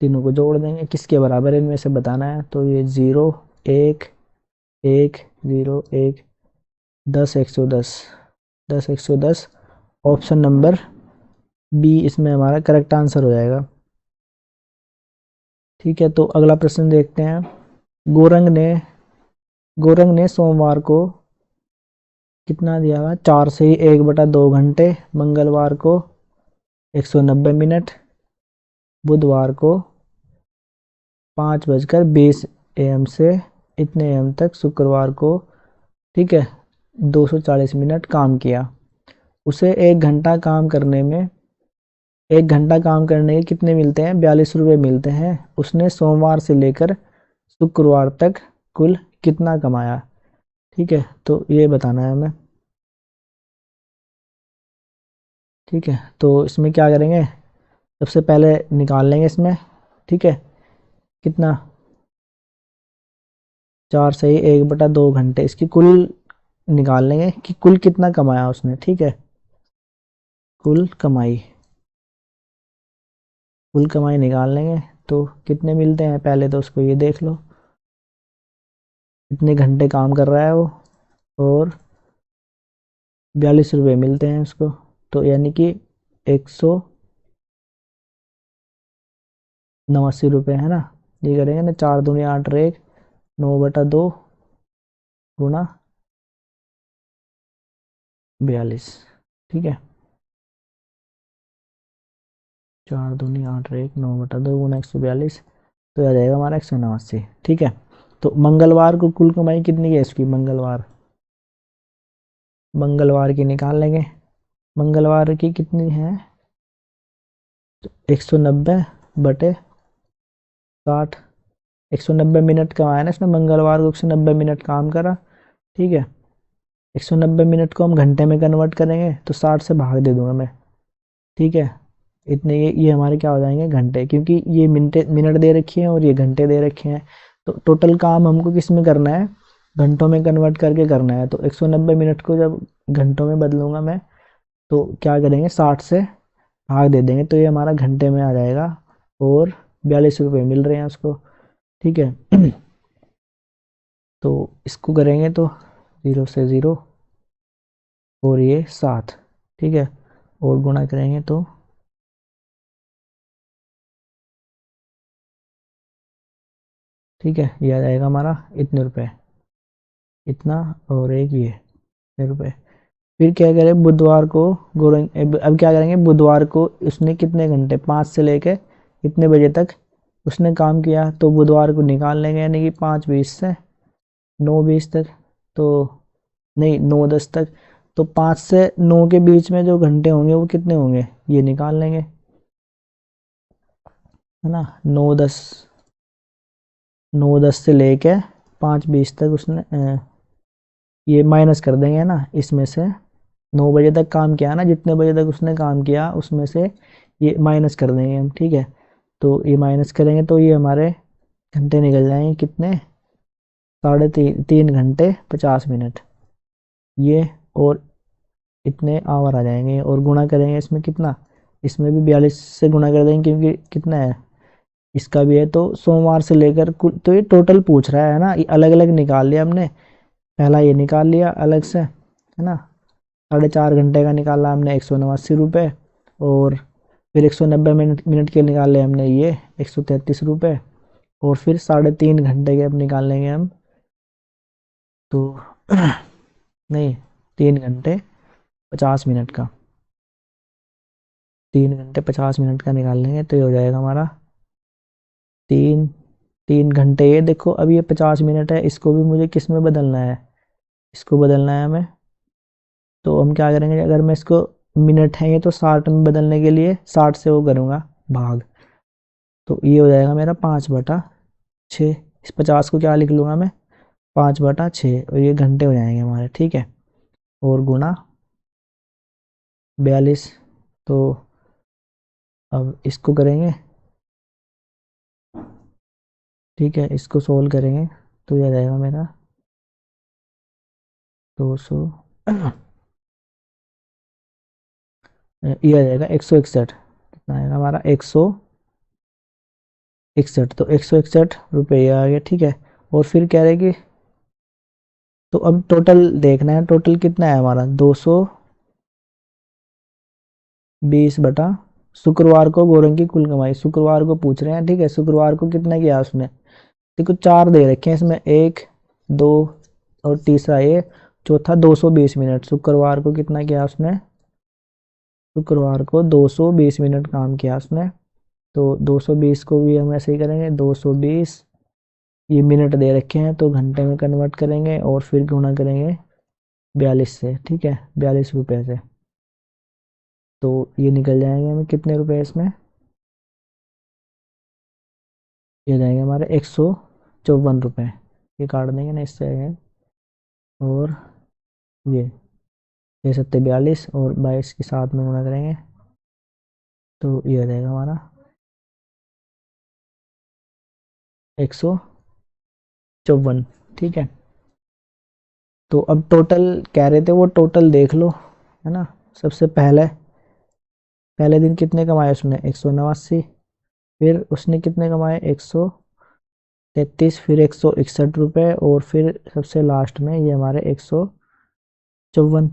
तीनों को जोड़ देंगे, किसके बराबर है इनमें से बताना है। तो ये 0 1 1 0 1 10 110, 10 110, ऑप्शन नंबर बी इसमें हमारा करेक्ट आंसर हो जाएगा। ठीक है, तो अगला प्रश्न देखते हैं। गोरंग ने गोरंग ने सोमवार को कितना दिया हुआ, 4 से ही 1/2 घंटे, मंगलवार को 190 मिनट, बुधवार को 5:20 AM से इतने AM तक, शुक्रवार को, ठीक है, 240 मिनट काम किया। उसे 1 घंटा काम करने में, 1 घंटा काम करने के कितने मिलते हैं, 42 रुपये मिलते हैं। उसने सोमवार से लेकर शुक्रवार तक कुल कितना कमाया, ठीक है, तो ये बताना है हमें। ठीक है, तो इसमें क्या करेंगे, सबसे पहले निकाल लेंगे इसमें, ठीक है, कितना, 4 से ही 1/2 घंटे, इसकी कुल निकाल लेंगे कि कुल कितना कमाया उसने, ठीक है, कुल कमाई, कुल कमाई निकाल लेंगे। तो कितने मिलते हैं, पहले तो उसको ये देख लो कितने घंटे काम कर रहा है वो, और 42 रुपये मिलते हैं उसको। तो यानी कि 189 रुपये है ना। ये करेंगे ना, 4 दूनी 8 और 1 9/2 गुना 42, ठीक है, 4 दूनी 8 और 1 9/2 गुना 142, तो आ जाएगा हमारा 189, ठीक है। तो मंगलवार को कुल कमाई कितनी है इसकी, मंगलवार की निकाल लेंगे। मंगलवार की कितनी है, 190/60, 190 मिनट कमाया ना इसने मंगलवार को, 190 मिनट काम करा, ठीक है। 190 मिनट को हम घंटे में कन्वर्ट करेंगे तो 60 से भाग दे दूंगा मैं, ठीक है। इतने ये हमारे क्या हो जाएंगे, घंटे, क्योंकि ये मिनट दे रखी है और ये घंटे दे रखे हैं। तो टोटल काम हमको किस में करना है, घंटों में कन्वर्ट करके करना है। तो 190 मिनट को जब घंटों में बदलूंगा मैं, तो क्या करेंगे, 60 से भाग दे देंगे, तो ये हमारा घंटे में आ जाएगा, और 42 रुपये मिल रहे हैं उसको, ठीक है। तो इसको करेंगे तो 0 से 0 और ये 7, ठीक है, और गुणा करेंगे तो, ठीक है, ये आ जाएगा हमारा इतने रुपए, इतना, और एक ये इतने रुपए। फिर क्या करें, बुधवार को अब क्या करेंगे, बुधवार को उसने कितने घंटे, 5 से लेके कितने बजे तक उसने काम किया, तो बुधवार को निकाल लेंगे, यानी कि 5:20 से 9:20 तक, तो नहीं 9:10 तक। तो 5 से 9 के बीच में जो घंटे होंगे वो कितने होंगे, ये निकाल लेंगे, है ना। 9:10 से लेके 5:20 तक उसने ये माइनस कर देंगे, है ना, इसमें से 9 बजे तक काम किया ना, जितने बजे तक उसने काम किया उसमें से ये माइनस कर देंगे हम, ठीक है। तो ये माइनस करेंगे तो ये हमारे घंटे निकल जाएंगे कितने, 3.5 घंटे 50 मिनट, ये, और इतने आवर आ जाएंगे, और गुणा करेंगे इसमें कितना, इसमें भी 42 से गुणा कर देंगे, क्योंकि कितना है इसका भी है। तो सोमवार से लेकर कुल, तो ये टोटल पूछ रहा है ना, ये अलग अलग निकाल लिया हमने, पहला ये निकाल लिया अलग से, है ना, 4.5 घंटे का निकाला हमने 189 रुपये, और फिर 190 मिनट के निकाल लिया हमने ये 133 रुपये, और फिर 3.5 घंटे के अब निकाल लेंगे हम, तो नहीं, 3 घंटे 50 मिनट का, 3 घंटे 50 मिनट का निकाल लेंगे, तो ये हो जाएगा हमारा 3 3 घंटे। ये देखो, अब ये 50 मिनट है, इसको भी मुझे किस में बदलना है, इसको बदलना है हमें। तो हम क्या करेंगे, अगर मैं इसको मिनट है ये, तो 60 में बदलने के लिए 60 से वो करूँगा भाग, तो ये हो जाएगा मेरा 5/6। इस 50 को क्या लिख लूँगा मैं, 5/6, और ये घंटे हो जाएंगे हमारे, ठीक है, और गुणा 42। तो अब इसको करेंगे, ठीक है, इसको सोल्व करेंगे तो ये आ जाएगा मेरा 200, ये आ जाएगा 161, कितना आएगा हमारा 161, तो 161 रुपये आ गया, ठीक है। और फिर कह रहे कि, तो अब टोटल देखना है, टोटल कितना है हमारा, 220 शुक्रवार को गोरंग की कुल कमाई, शुक्रवार को पूछ रहे हैं, ठीक है, शुक्रवार को कितना किया उसने, देखो 4 दे रखे हैं इसमें, 1 2 और तीसरा ये, चौथा 220 मिनट, शुक्रवार को कितना किया उसने, शुक्रवार को 220 मिनट काम किया उसने। तो 220 को भी हम ऐसे ही करेंगे, 220 ये मिनट दे रखे हैं तो घंटे में कन्वर्ट करेंगे और फिर गुणा करेंगे 42 से, ठीक है, 42 रुपये से। तो ये निकल जाएंगे हमें कितने रुपए इसमें, ये जाएंगे हमारे 154 रुपये। ये काट देंगे ना इससे आएगा, और ये 6 7 42 और 22 के साथ में गुणा करेंगे तो ये आ जाएगा हमारा 154, ठीक है। तो अब टोटल कह रहे थे वो टोटल देख लो, है ना। सबसे पहले दिन कितने कमाए उसने, 189, फिर उसने कितने कमाए 133, फिर 161 रुपये, और फिर सबसे लास्ट में ये हमारे 154,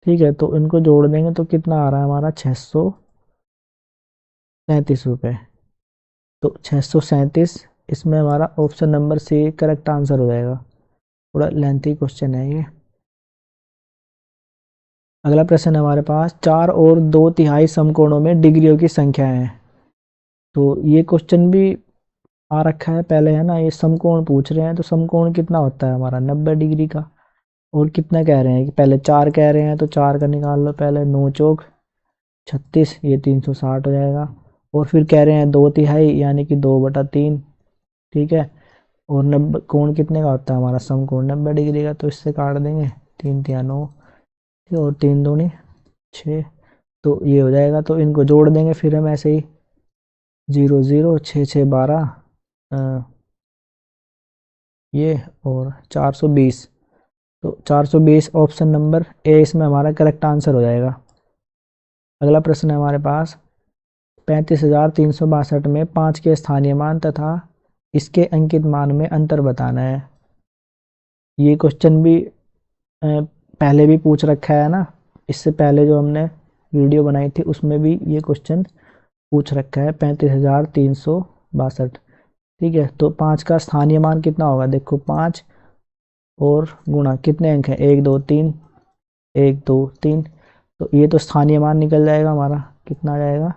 ठीक है। तो इनको जोड़ देंगे तो कितना आ रहा है हमारा 637 रुपये। तो 637, इसमें हमारा option number C correct answer हो जाएगा। थोड़ा लेंथी क्वेश्चन है ये। अगला प्रश्न है हमारे पास, 4 और 2/3 समकोणों में डिग्रियों की संख्या है। तो ये क्वेश्चन भी आ रखा है पहले, है ना। ये समकोण पूछ रहे हैं तो समकोण कितना होता है हमारा 90 डिग्री का। और कितना कह रहे हैं कि पहले 4 कह रहे हैं तो 4 का निकाल लो पहले, 9 चौक 36, ये 360 हो जाएगा। और फिर कह रहे हैं 2/3 यानी कि 2/3, ठीक है। और 90 कोण कितने का होता है हमारा समकोण 90 डिग्री का, तो इससे काट देंगे 3 तिया 9 और 3 दूनी 6, तो ये हो जाएगा। तो इनको जोड़ देंगे फिर हम ऐसे ही, 0 0 6 6 12 ये और 420। तो 420 ऑप्शन नंबर ए इसमें हमारा करेक्ट आंसर हो जाएगा। अगला प्रश्न है हमारे पास, 35,362 में 5 के स्थानीय मान तथा इसके अंकित मान में अंतर बताना है। ये क्वेश्चन भी पहले भी पूछ रखा है ना, इससे पहले जो हमने वीडियो बनाई थी उसमें भी ये क्वेश्चन पूछ रखा है, 35,362, ठीक है। तो 5 का स्थानीय मान कितना होगा, देखो 5 और गुणा कितने अंक हैं, 1 2 3, 1 2 3, तो ये तो स्थानीय मान निकल जाएगा हमारा, कितना आ जाएगा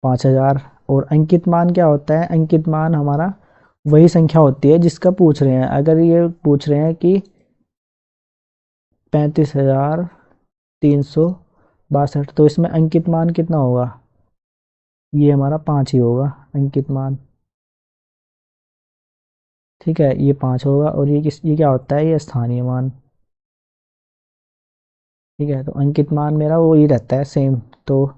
5000। और अंकित मान क्या होता है, अंकित मान हमारा वही संख्या होती है जिसका पूछ रहे हैं। अगर ये पूछ रहे हैं कि 35,362, तो इसमें अंकित मान कितना होगा, ये हमारा 5 ही होगा अंकित मान, ठीक है, ये 5 होगा। और ये क्या होता है, ये स्थानीय मान, ठीक है। तो अंकित मान मेरा वो ही रहता है सेम। तो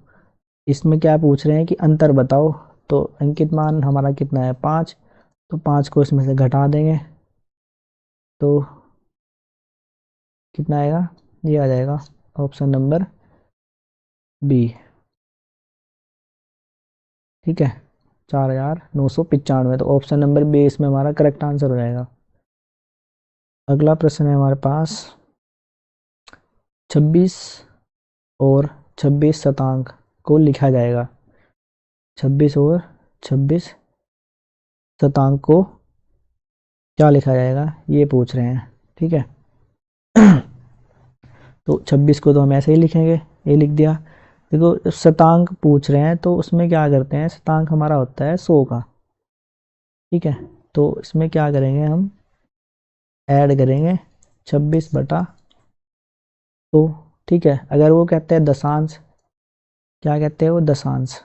इसमें क्या पूछ रहे हैं कि अंतर बताओ, तो अंकित मान हमारा कितना है 5, तो 5 को इसमें से घटा देंगे तो कितना आएगा, ये आ जाएगा ऑप्शन नंबर बी, ठीक है, 4,995। तो ऑप्शन नंबर बी इसमें हमारा करेक्ट आंसर हो जाएगा। अगला प्रश्न है हमारे पास, 26 और 26 शतांक को लिखा जाएगा। 26 और 26 शतांक को क्या लिखा जाएगा ये पूछ रहे हैं, ठीक है। तो 26 को तो हम ऐसे ही लिखेंगे, ये लिख दिया। देखो शतांक पूछ रहे हैं तो उसमें क्या करते हैं, शतांक हमारा होता है 100 का, ठीक है। तो इसमें क्या करेंगे हम, ऐड करेंगे 26/100, ठीक है। अगर वो कहते हैं दशांश, क्या कहते हैं वो दशांश,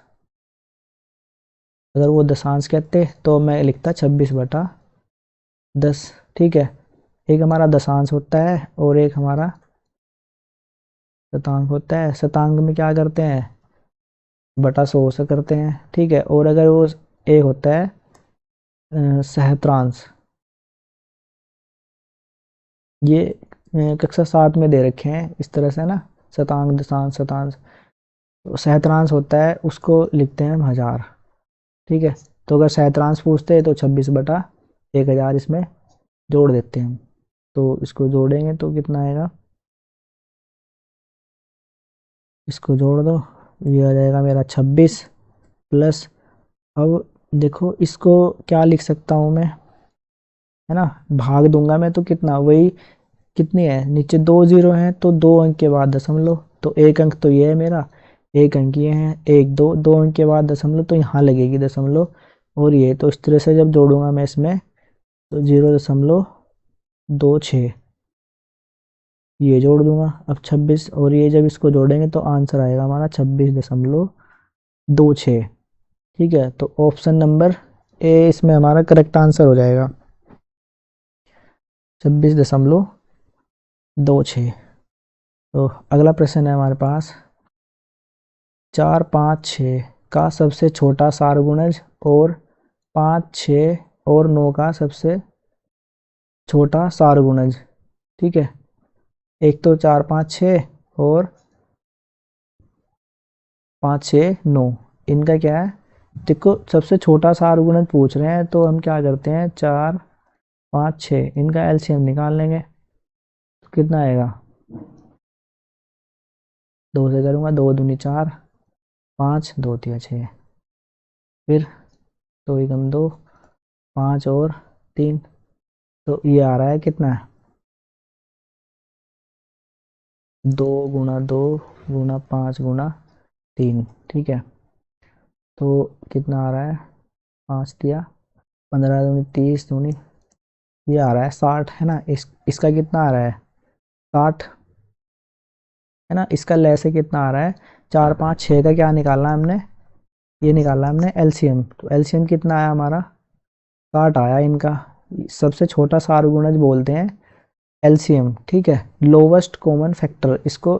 अगर वो दशांश कहते तो मैं लिखता 26/10, ठीक है। एक हमारा दशांश होता है और एक हमारा शतांक होता है। शतांक में क्या करते हैं, बटा 100 से करते हैं, ठीक है। और अगर वो एक होता है सहस्त्रांश, ये कक्षा 7 में दे रखे हैं इस तरह से ना, शतांक दशांश शतांश। तो सहस्त्रांश होता है उसको लिखते हैं हम 1000, ठीक है। तो अगर सहस्त्रांश पूछते हैं तो 26/1000 इसमें जोड़ देते हैं हम। तो इसको जोड़ेंगे तो कितना आएगा, इसको जोड़ दो, ये आ जाएगा मेरा 26 प्लस, अब देखो इसको क्या लिख सकता हूँ मैं, है ना, भाग दूंगा मैं तो कितना, वही कितनी है, नीचे 2 जीरो हैं तो 2 अंक के बाद दशमलव, तो एक अंक तो ये है मेरा, एक अंक ये है, एक दो, 2 अंक के बाद दशमलव, तो यहाँ लगेगी दशमलव, और ये तो इस तरह से जब जोड़ूंगा मैं इसमें तो 0.26 ये जोड़ दूंगा। अब 26 और ये जब इसको जोड़ेंगे तो आंसर आएगा हमारा 26.26। ठीक है, तो ऑप्शन नंबर ए इसमें हमारा करेक्ट आंसर हो जाएगा, 26.26। तो अगला प्रश्न है हमारे पास, 4, 5, 6 का सबसे छोटा सारगुणज और 5, 6 और 9 का सबसे छोटा सारगुणज। ठीक है, एक तो 4, 5, 6 और 5, 6, 9, इनका क्या है, देखो सबसे छोटा सारगुणज पूछ रहे हैं तो हम क्या करते हैं, 4, 5, 6 इनका एलसीएम निकाल लेंगे, तो कितना आएगा, 2 से करूँगा, 2 दूनी 4, 5, 2 तिया 6, फिर 2 एकम 2, 5 और 3, तो ये आ रहा है कितना, 2 गुणा 2 गुणा 5 गुणा 3। ठीक है, तो कितना आ रहा है, 5 तिया 15 दूनी 30 दूनी, ये आ रहा है 60, है ना, इसका कितना आ रहा है, 60, है ना, इसका लैसे कितना आ रहा है, 4, 5, 6 का क्या निकालना है हमने, ये निकालना है हमने एलसीएम, तो एलसीएम कितना आया हमारा, 60 आया इनका। सबसे छोटा सारगुणज बोलते हैं एलसीएम। ठीक है, लोवेस्ट कॉमन फैक्टर, इसको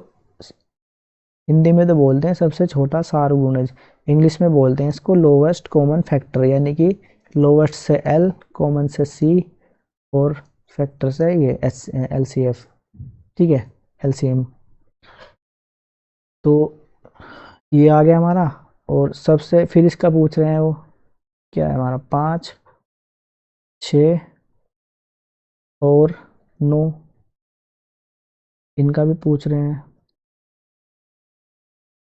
हिंदी में तो बोलते हैं सबसे छोटा सारगुणज, इंग्लिश में बोलते हैं इसको लोवेस्ट कॉमन फैक्टर, यानी कि लोवेस्ट से एल, कॉमन से सी, और फैक्टर से ये एलसीएफ। ठीक है, एलसीएम, तो ये आ गया हमारा। और सबसे फिर इसका पूछ रहे हैं वो क्या है हमारा, 5, 6 और 9, इनका भी पूछ रहे हैं।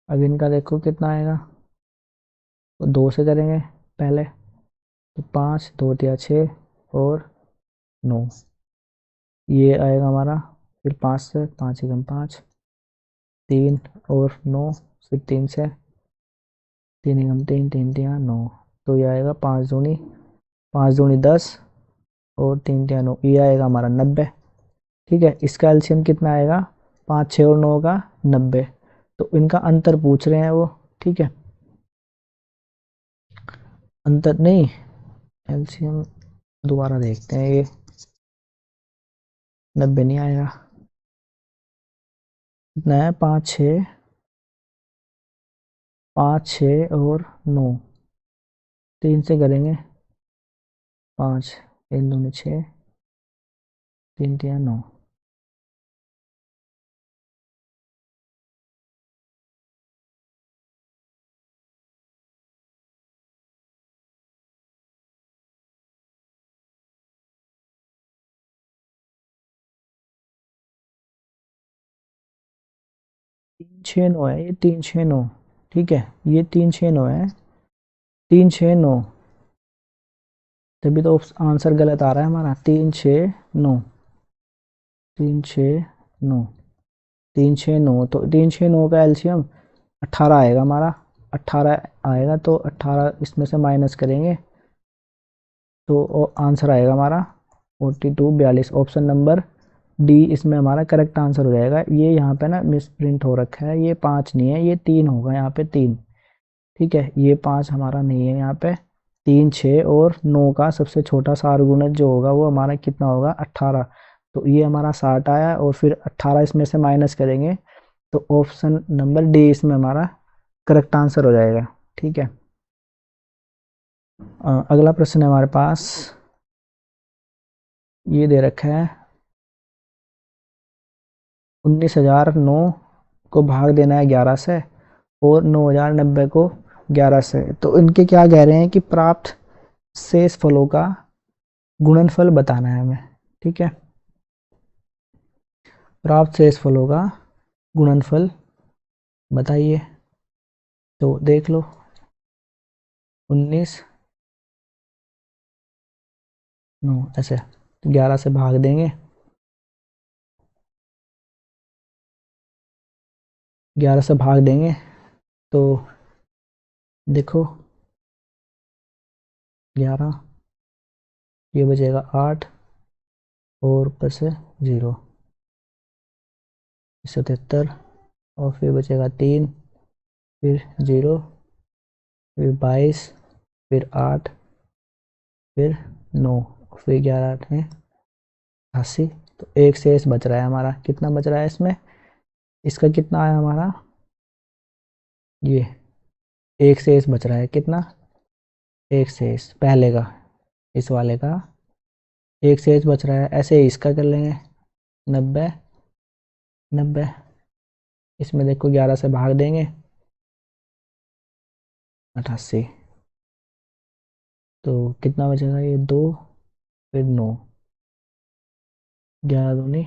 अब इनका देखो कितना आएगा, तो 2 से करेंगे पहले, तो 5, 2 तिया 6 और 9, ये आएगा हमारा, फिर 5 से, 5 एकम 5, 3 और 9, फिर 3 से, 3 एकम 3, 3 तिया 9, तो ये आएगा 5 दूनी 10 और 3 तिया 9, ये आएगा हमारा 90। ठीक है, इसका एलसीएम कितना आएगा, 5, 6 और 9 का 90, तो इनका अंतर पूछ रहे हैं वो। ठीक है, अंतर नहीं, एलसीएम दोबारा देखते हैं, ये 90 नहीं आएगा, कितना है, 5, 6 और 9, 3 से करेंगे, 5, 3 दूनी 6, 3 तिया 9, तीन छः नौ है, ये 3, 6, 9। ठीक है, ये 3, 6, 9 है, 3, 6, 9, तभी तो आंसर गलत आ रहा है हमारा, 3, 6, 9, 3, 6, 9, 3, 6, 9, तो 3, 6, 9 का एलसीएम 18 आएगा हमारा, 18 आएगा, तो 18 इसमें से माइनस करेंगे तो आंसर आएगा हमारा 42 ऑप्शन नंबर डी इसमें हमारा करेक्ट आंसर हो जाएगा। ये यहाँ पे ना मिस प्रिंट हो रखा है, ये 5 नहीं है, ये 3 होगा यहाँ पे, 3। ठीक है, ये 5 हमारा नहीं है यहाँ पे, 3, 6 और 9 का सबसे छोटा सारगुणज जो होगा वो हमारा कितना होगा, 18, तो ये हमारा 60 आया, और फिर 18 इसमें से माइनस करेंगे तो ऑप्शन नंबर डी इसमें हमारा करेक्ट आंसर हो जाएगा। ठीक है, अगला प्रश्न है हमारे पास, ये दे रखा है 19,009 को भाग देना है 11 से, और 9,090 को 11 से, तो इनके क्या कह रहे हैं कि प्राप्त शेष फलों का गुणनफल बताना है हमें। ठीक है, प्राप्त शेष फलों का गुणनफल बताइए, तो देख लो, 19, 9 ऐसे, तो 11 से भाग देंगे, 11 से भाग देंगे तो देखो 11, ये बचेगा 8 और ऊपर से 0, 77 और फिर बचेगा 3, फिर 0, फिर 22, फिर 8, फिर 9, फिर 11 8 में 88। तो एक शेष बच रहा है हमारा, कितना बच रहा है इसमें, इसका कितना आया हमारा, ये एक शेष बच रहा है, कितना, एक शेष पहले का, इस वाले का एक शेष बच रहा है। ऐसे ही इसका कर लेंगे, 90, 90, इसमें देखो 11 से भाग देंगे, 88, तो कितना बचेगा, ये 2, फिर 9, 11 दूनी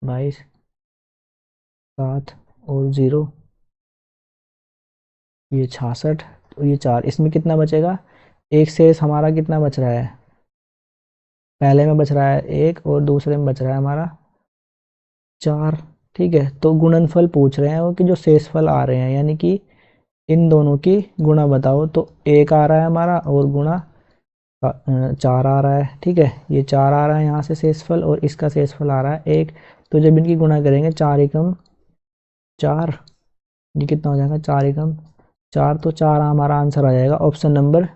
22, 7 और 0, ये 66, तो ये 4, इसमें कितना बचेगा, एक शेष हमारा कितना बच रहा है, पहले में बच रहा है 1 और दूसरे में बच रहा है हमारा 4। ठीक है, तो गुणनफल पूछ रहे हैं वो कि जो शेषफल आ रहे हैं, यानी कि इन दोनों की गुणा बताओ, तो 1 आ रहा है हमारा और गुणा 4 आ रहा है। ठीक है, ये 4 आ रहा है यहाँ से शेषफल और इसका शेषफल आ रहा है 1, तो जब इनकी गुणा करेंगे 4 एकम 4, ये कितना हो जाएगा, 4 एकम 4, तो 4 हमारा आंसर आ जाएगा, ऑप्शन नंबर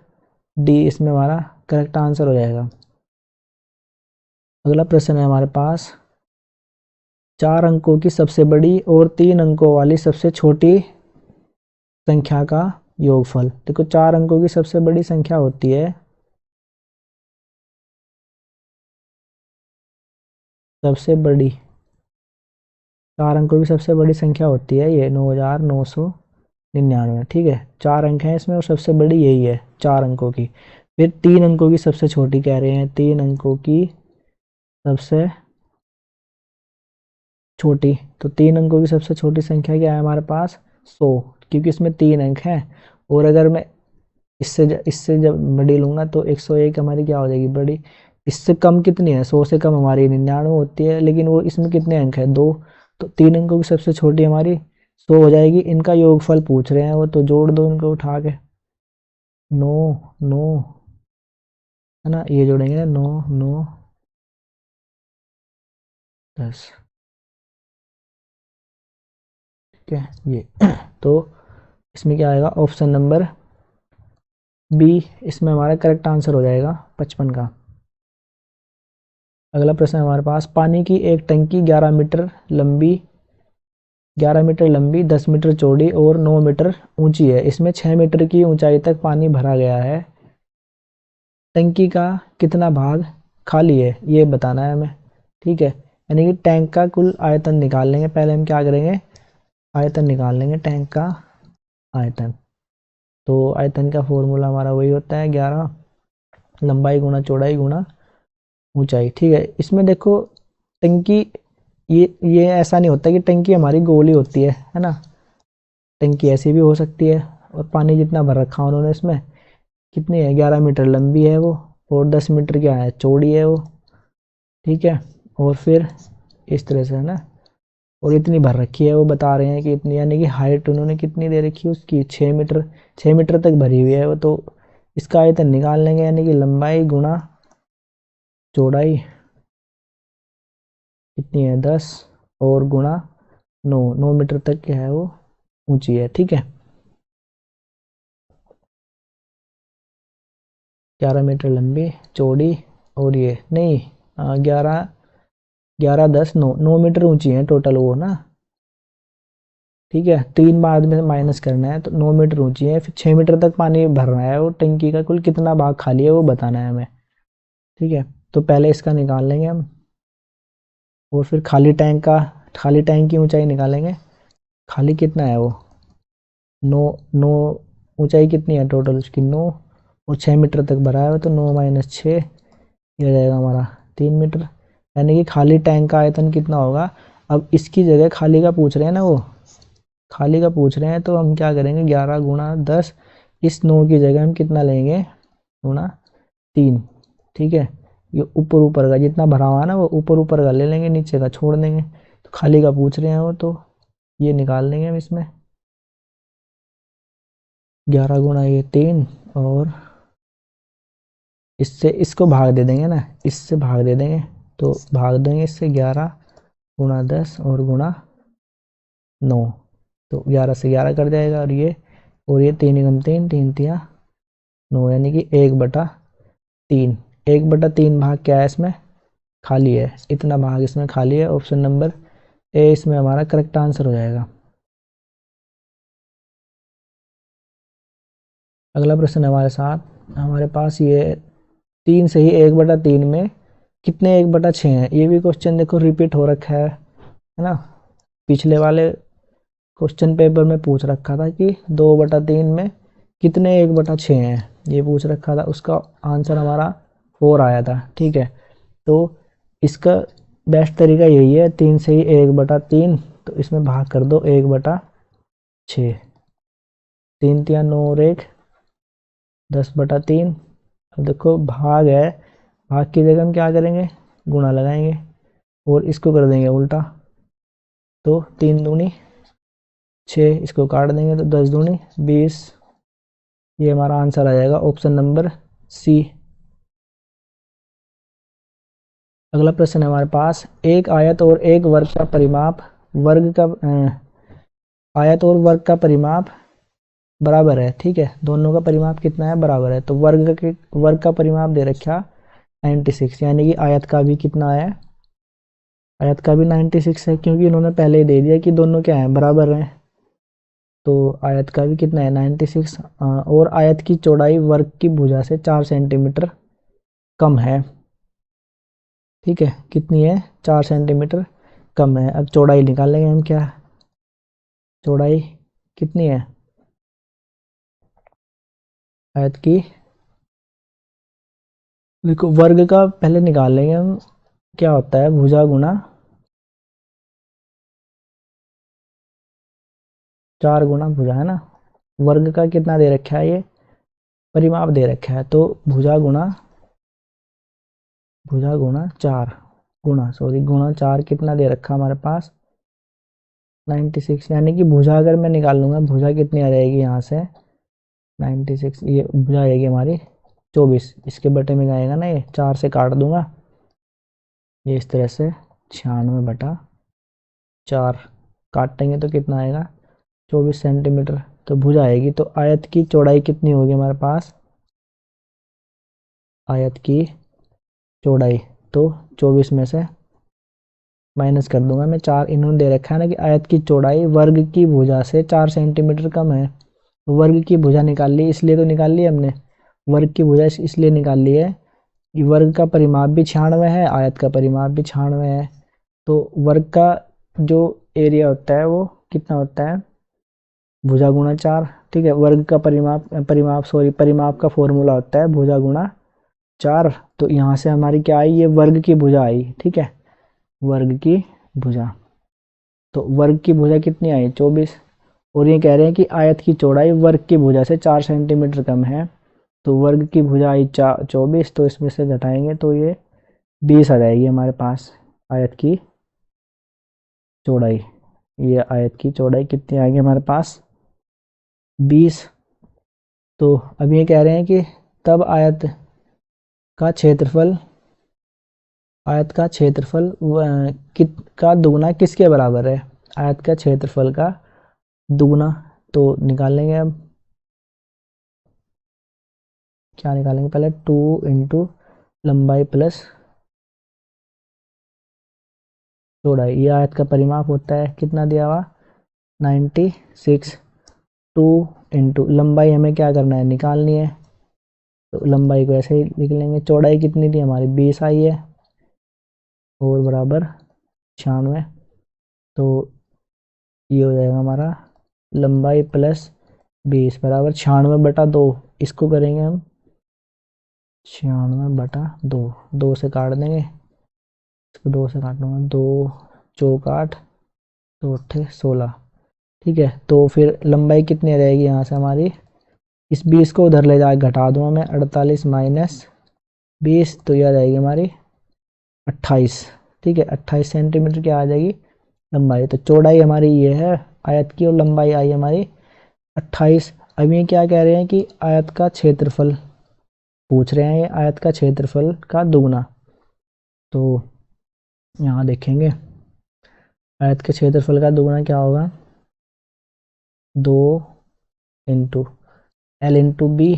डी इसमें हमारा करेक्ट आंसर हो जाएगा। अगला प्रश्न है हमारे पास, 4 अंकों की सबसे बड़ी और 3 अंकों वाली सबसे छोटी संख्या का योगफल। देखो 4 अंकों की सबसे बड़ी संख्या होती है, सबसे बड़ी 4 अंकों की सबसे बड़ी संख्या होती है ये 9999। ठीक है, 4 अंक हैं इसमें और सबसे बड़ी यही है 4 अंकों की। फिर 3 अंकों की सबसे छोटी कह रहे हैं, 3 अंकों की सबसे छोटी, तो 3 अंकों की सबसे छोटी संख्या क्या है हमारे पास, 100, क्योंकि इसमें 3 अंक हैं। और अगर मैं इससे जब बड़ी लूँगा तो 101 हमारी क्या हो जाएगी, बड़ी। इससे कम कितनी है, 100 से कम हमारी 99 होती है, लेकिन वो इसमें कितने अंक है, 2, तो 3 अंकों की सबसे छोटी हमारी 100 हो जाएगी। इनका योगफल पूछ रहे हैं वो, तो जोड़ दो इनको उठा के, 9 9 है ना, ये जोड़ेंगे ना, 9 9 10। ठीक है, ये तो इसमें क्या आएगा, ऑप्शन नंबर बी इसमें हमारा करेक्ट आंसर हो जाएगा 55 का। अगला प्रश्न है हमारे पास, पानी की एक टंकी 11 मीटर लंबी, 10 मीटर चौड़ी और 9 मीटर ऊंची है। इसमें 6 मीटर की ऊंचाई तक पानी भरा गया है। टंकी का कितना भाग खाली है, ये बताना है हमें। ठीक है, यानी कि टैंक का कुल आयतन निकाल लेंगे। पहले हम क्या करेंगे, आयतन निकाल लेंगे, टैंक का आयतन। तो आयतन का फॉर्मूला हमारा वही होता है, 11 लंबाई गुणा चौड़ाई गुणा ऊंचाई। ठीक है, इसमें देखो टंकी, ये ऐसा नहीं होता कि टंकी हमारी गोल ही होती है ना, टंकी ऐसी भी हो सकती है। और पानी जितना भर रखा उन्होंने इसमें, कितनी है, 11 मीटर लंबी है वो, और 10 मीटर क्या है, चौड़ी है वो। ठीक है, और फिर इस तरह से है ना, और इतनी भर रखी है, वो बता रहे हैं कि इतनी, यानी कि हाइट उन्होंने कितनी दे रखी है उसकी, 6 मीटर, 6 मीटर तक भरी हुई है वो। तो इसका आयतन निकाल लेंगे, यानी कि लंबाई गुणा चौड़ाई कितनी है, 10 और गुणा 9 मीटर तक क्या है वो ऊंची है। ठीक है, 11 मीटर लंबी चौड़ी, और ये नहीं, 11 11 10 9 मीटर ऊंची है टोटल वो ना। ठीक है, 3 बाद में माइनस करना है, तो 9 मीटर ऊंची है। फिर 6 मीटर तक पानी भर रहा है, वो टंकी का कुल कितना भाग खाली है वो बताना है हमें। ठीक है, तो पहले इसका निकाल लेंगे हम, और फिर खाली टैंक की ऊंचाई निकालेंगे। खाली कितना है वो, 9 9, ऊंचाई कितनी है टोटल उसकी, 9, और 6 मीटर तक भरा है, तो 9 माइनस 6, ये हो जाएगा हमारा 3 मीटर। यानी कि खाली टैंक का आयतन कितना होगा। अब इसकी जगह खाली का पूछ रहे हैं ना, वो खाली का पूछ रहे हैं, तो हम क्या करेंगे, 11 गुणा 10, इस 9 की जगह हम कितना लेंगे, गुणा 3। ठीक है, ये ऊपर ऊपर का जितना भरा हुआ है ना वो ऊपर ऊपर का ले लेंगे, नीचे का छोड़ देंगे। तो खाली का पूछ रहे हैं वो, तो ये निकाल लेंगे हम इसमें। 11 गुणा ये 3, और इससे इसको भाग दे देंगे ना, इससे भाग दे देंगे, तो भाग देंगे इससे 11 गुणा 10 और गुणा 9, तो 11 से 11 कर जाएगा। और ये 3 एकम 3, 3 तिया 9, यानी कि 1/3। 1/3 भाग क्या है इसमें, खाली है, इतना भाग इसमें खाली है। ऑप्शन नंबर ए इसमें हमारा करेक्ट आंसर हो जाएगा। अगला प्रश्न हमारे साथ, हमारे पास ये 3 से ही 1/3 में कितने 1/6 हैं। ये भी क्वेश्चन देखो रिपीट हो रखा है ना, पिछले वाले क्वेश्चन पेपर में पूछ रखा था कि 2/3 में कितने 1/6 हैं, ये पूछ रखा था, उसका आंसर हमारा 4 आया था। ठीक है, तो इसका बेस्ट तरीका यही है, 3 से ही 1/3, तो इसमें भाग कर दो 1/6, 3 तिया 9 और 1 10/3। अब देखो भाग है, भाग की जगह हम क्या करेंगे, गुणा लगाएंगे और इसको कर देंगे उल्टा, तो 3 दूनी 6, इसको काट देंगे तो 10 दूनी 20। ये हमारा आंसर आ जाएगा ऑप्शन नंबर सी। अगला प्रश्न है हमारे पास, एक आयत और एक वर्ग का परिमाप, वर्ग का आयत और वर्ग का परिमाप बराबर है। ठीक है, दोनों का परिमाप कितना है, बराबर है। तो वर्ग का परिमाप दे रखा 96, यानी कि आयत का भी कितना है, आयत का भी 96 है, क्योंकि इन्होंने पहले ही दे दिया कि दोनों क्या है, बराबर हैं। तो आयत का भी कितना है 96, और आयत की चौड़ाई वर्ग की भुजा से 4 सेंटीमीटर कम है। ठीक है, कितनी है, 4 सेंटीमीटर कम है। अब चौड़ाई निकालेंगे हम, क्या चौड़ाई कितनी है आयत की, देखो वर्ग का पहले निकाल लेंगे हम, क्या होता है भुजा गुना 4 गुना भुजा, है ना। वर्ग का कितना दे रखा है, ये परिमाप दे रखा है, तो भुजा गुना 4 गुना 4 कितना दे रखा हमारे पास 96, यानी कि भुजा अगर मैं निकाल लूंगा, भुजा कितनी आ जाएगी यहाँ से 96, ये भुजा आएगी हमारी 24, इसके बटे में जाएगा ना, ये 4 से काट दूंगा, ये इस तरह से 96/4 काटेंगे तो कितना आएगा 24 सेंटीमीटर, तो भुजा आएगी। तो आयत की चौड़ाई कितनी होगी हमारे पास, आयत की चौड़ाई, तो 24 में से माइनस कर दूंगा मैं 4, इन्होंने दे रखा है ना कि आयत की चौड़ाई वर्ग की भुजा से 4 सेंटीमीटर कम है। वर्ग की भुजा निकाल ली, इसलिए तो निकाल ली हमने, वर्ग की भुजा इसलिए निकाल ली है कि वर्ग का परिमाप भी 96 है, आयत का परिमाप भी 96 है। तो वर्ग का जो एरिया होता है वो कितना होता है, भुजा गुणा 4। ठीक है, वर्ग का परिमाप का फॉर्मूला होता है भुजा गुणा 4। तो यहाँ से हमारी क्या आई, ये वर्ग की भुजा आई। ठीक है, वर्ग की भुजा, तो वर्ग की भुजा कितनी आई 24, और ये कह रहे हैं कि आयत की चौड़ाई वर्ग की भुजा से 4 सेंटीमीटर कम है, तो वर्ग की भुजा आई 24, तो इसमें से घटाएंगे तो ये 20 आ जाएगी हमारे पास आयत की चौड़ाई। ये आयत की चौड़ाई कितनी आएगी हमारे पास 20। तो अब ये कह रहे हैं कि तब आयत का क्षेत्रफल का दुगना किसके बराबर है, आयत का क्षेत्रफल का दुगना। तो निकालेंगे अब, क्या निकालेंगे, पहले 2 इंटू लंबाई प्लस चौड़ाई, ये आयत का परिमाप होता है, कितना दिया हुआ 96। 2 इंटू लंबाई हमें क्या करना है, निकालनी है, तो लंबाई को ऐसे ही लिख लेंगे। चौड़ाई कितनी थी हमारी 20 आई है, और बराबर 96, तो ये हो जाएगा हमारा लंबाई प्लस 20 बराबर 96/2। इसको करेंगे हम 96/2, 2 से काट देंगे, इसको 2 से काट दूंगा, 2 चौक 8, 2 अट्ठे 16। ठीक है, तो फिर लंबाई कितनी रहेगी यहाँ से हमारी, इस 20 को उधर ले जाकर घटा दूंगा मैं, 48 माइनस 20, तो ये आ जाएगी हमारी 28। ठीक है, 28 सेंटीमीटर क्या आ जाएगी लंबाई। तो चौड़ाई हमारी ये है आयत की और लंबाई आई हमारी 28। अब ये क्या कह रहे हैं कि आयत का क्षेत्रफल पूछ रहे हैं, ये आयत का क्षेत्रफल का दुगना। तो यहाँ देखेंगे आयत के क्षेत्रफल का दुगना क्या होगा, 2 इंटू एल इंटू बी,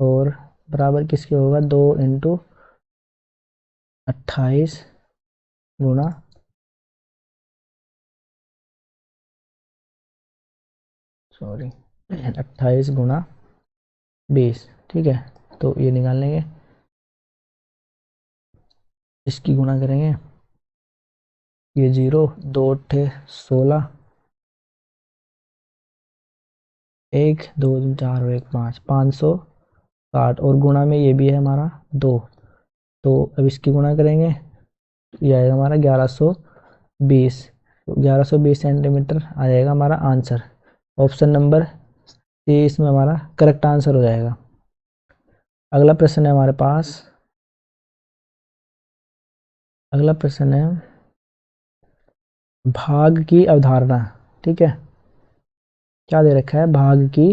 और बराबर किसके होगा 2 इंटू 28 गुना 28 गुना 20। ठीक है, तो ये निकाल लेंगे, इसकी गुणा करेंगे, ये 0, 2 8 16, 1 2 4 और 1 5, 560, और गुणा में ये भी है हमारा 2। तो अब इसकी गुणा करेंगे, ये आएगा हमारा 1120। तो 1120 सेंटीमीटर आ जाएगा हमारा आंसर। ऑप्शन नंबर सी इसमें हमारा करेक्ट आंसर हो जाएगा। अगला प्रश्न है हमारे पास, अगला प्रश्न है भाग की अवधारणा। ठीक है, क्या दे रखा है, भाग की,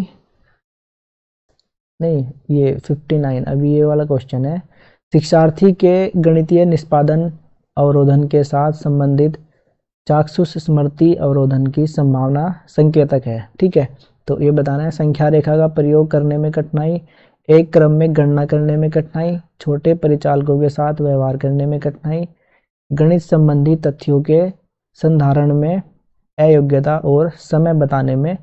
नहीं ये 59, अभी ये वाला क्वेश्चन है। शिक्षार्थी के गणितीय निष्पादन अवरोधन के साथ संबंधित चाक्षुष स्मृति अवरोधन की संभावना संकेतक है। ठीक है, तो ये बताना है संख्या रेखा का प्रयोग करने में कठिनाई, एक क्रम में गणना करने में कठिनाई, छोटे परिचालकों के साथ व्यवहार करने में कठिनाई, गणित संबंधी तथ्यों के संधारण में अयोग्यता और समय बताने में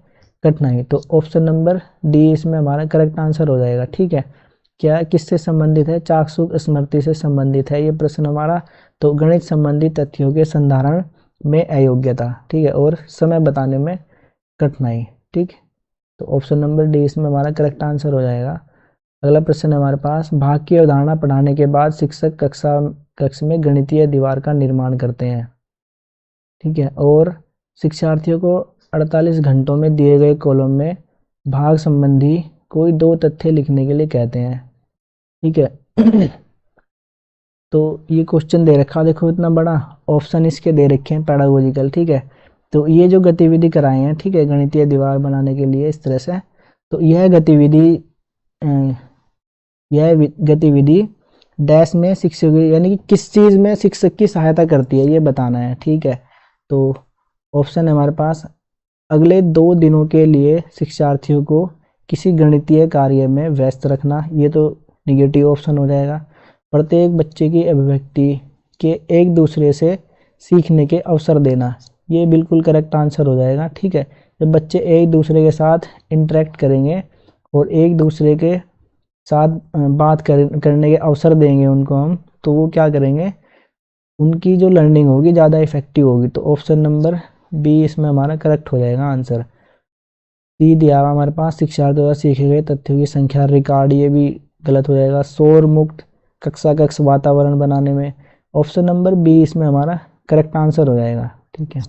कठिनाई। तो ऑप्शन नंबर डी इसमें हमारा करेक्ट आंसर हो जाएगा। ठीक है, क्या किससे संबंधित है, चाक्षुष स्मृति से संबंधित है ये प्रश्न हमारा। तो गणित संबंधी तथ्यों के संधारण में अयोग्यता, ठीक है, और समय बताने में कठिनाई। ठीक, तो ऑप्शन नंबर डी इसमें हमारा करेक्ट आंसर हो जाएगा। अगला प्रश्न है हमारे पास, भाग की अवधारणा पढ़ाने के बाद शिक्षक कक्ष में गणितीय दीवार का निर्माण करते हैं। ठीक है, और शिक्षार्थियों को 48 घंटों में दिए गए कॉलम में भाग संबंधी कोई 2 तथ्य लिखने के लिए कहते हैं। ठीक है तो ये क्वेश्चन दे रखा, देखो इतना बड़ा, ऑप्शन इसके दे रखे हैं पैडागोजिकल। ठीक है, तो ये जो गतिविधि कराए हैं, ठीक है, गणितीय दीवार बनाने के लिए इस तरह से, तो यह गतिविधि डैश में शिक्षक, यानी कि किस चीज़ में शिक्षक की सहायता करती है ये बताना है। ठीक है, तो ऑप्शन है हमारे पास, अगले 2 दिनों के लिए शिक्षार्थियों को किसी गणितीय कार्य में व्यस्त रखना, ये तो निगेटिव ऑप्शन हो जाएगा। प्रत्येक बच्चे की अभिव्यक्ति के एक दूसरे से सीखने के अवसर देना, ये बिल्कुल करेक्ट आंसर हो जाएगा। ठीक है, जब बच्चे एक दूसरे के साथ इंटरेक्ट करेंगे और एक दूसरे के साथ बात करने के अवसर देंगे उनको हम, तो वो क्या करेंगे, उनकी जो लर्निंग होगी ज़्यादा इफेक्टिव होगी। तो ऑप्शन नंबर बी इसमें हमारा करेक्ट हो जाएगा आंसर। सी दिया हुआ हमारे पास, शिक्षार्थियों द्वारा सीखे गए तथ्यों की संख्या रिकॉर्ड, ये भी गलत हो जाएगा। शोर मुक्त कक्षा वातावरण बनाने में, ऑप्शन नंबर बी इसमें हमारा करेक्ट आंसर हो जाएगा। ठीक है।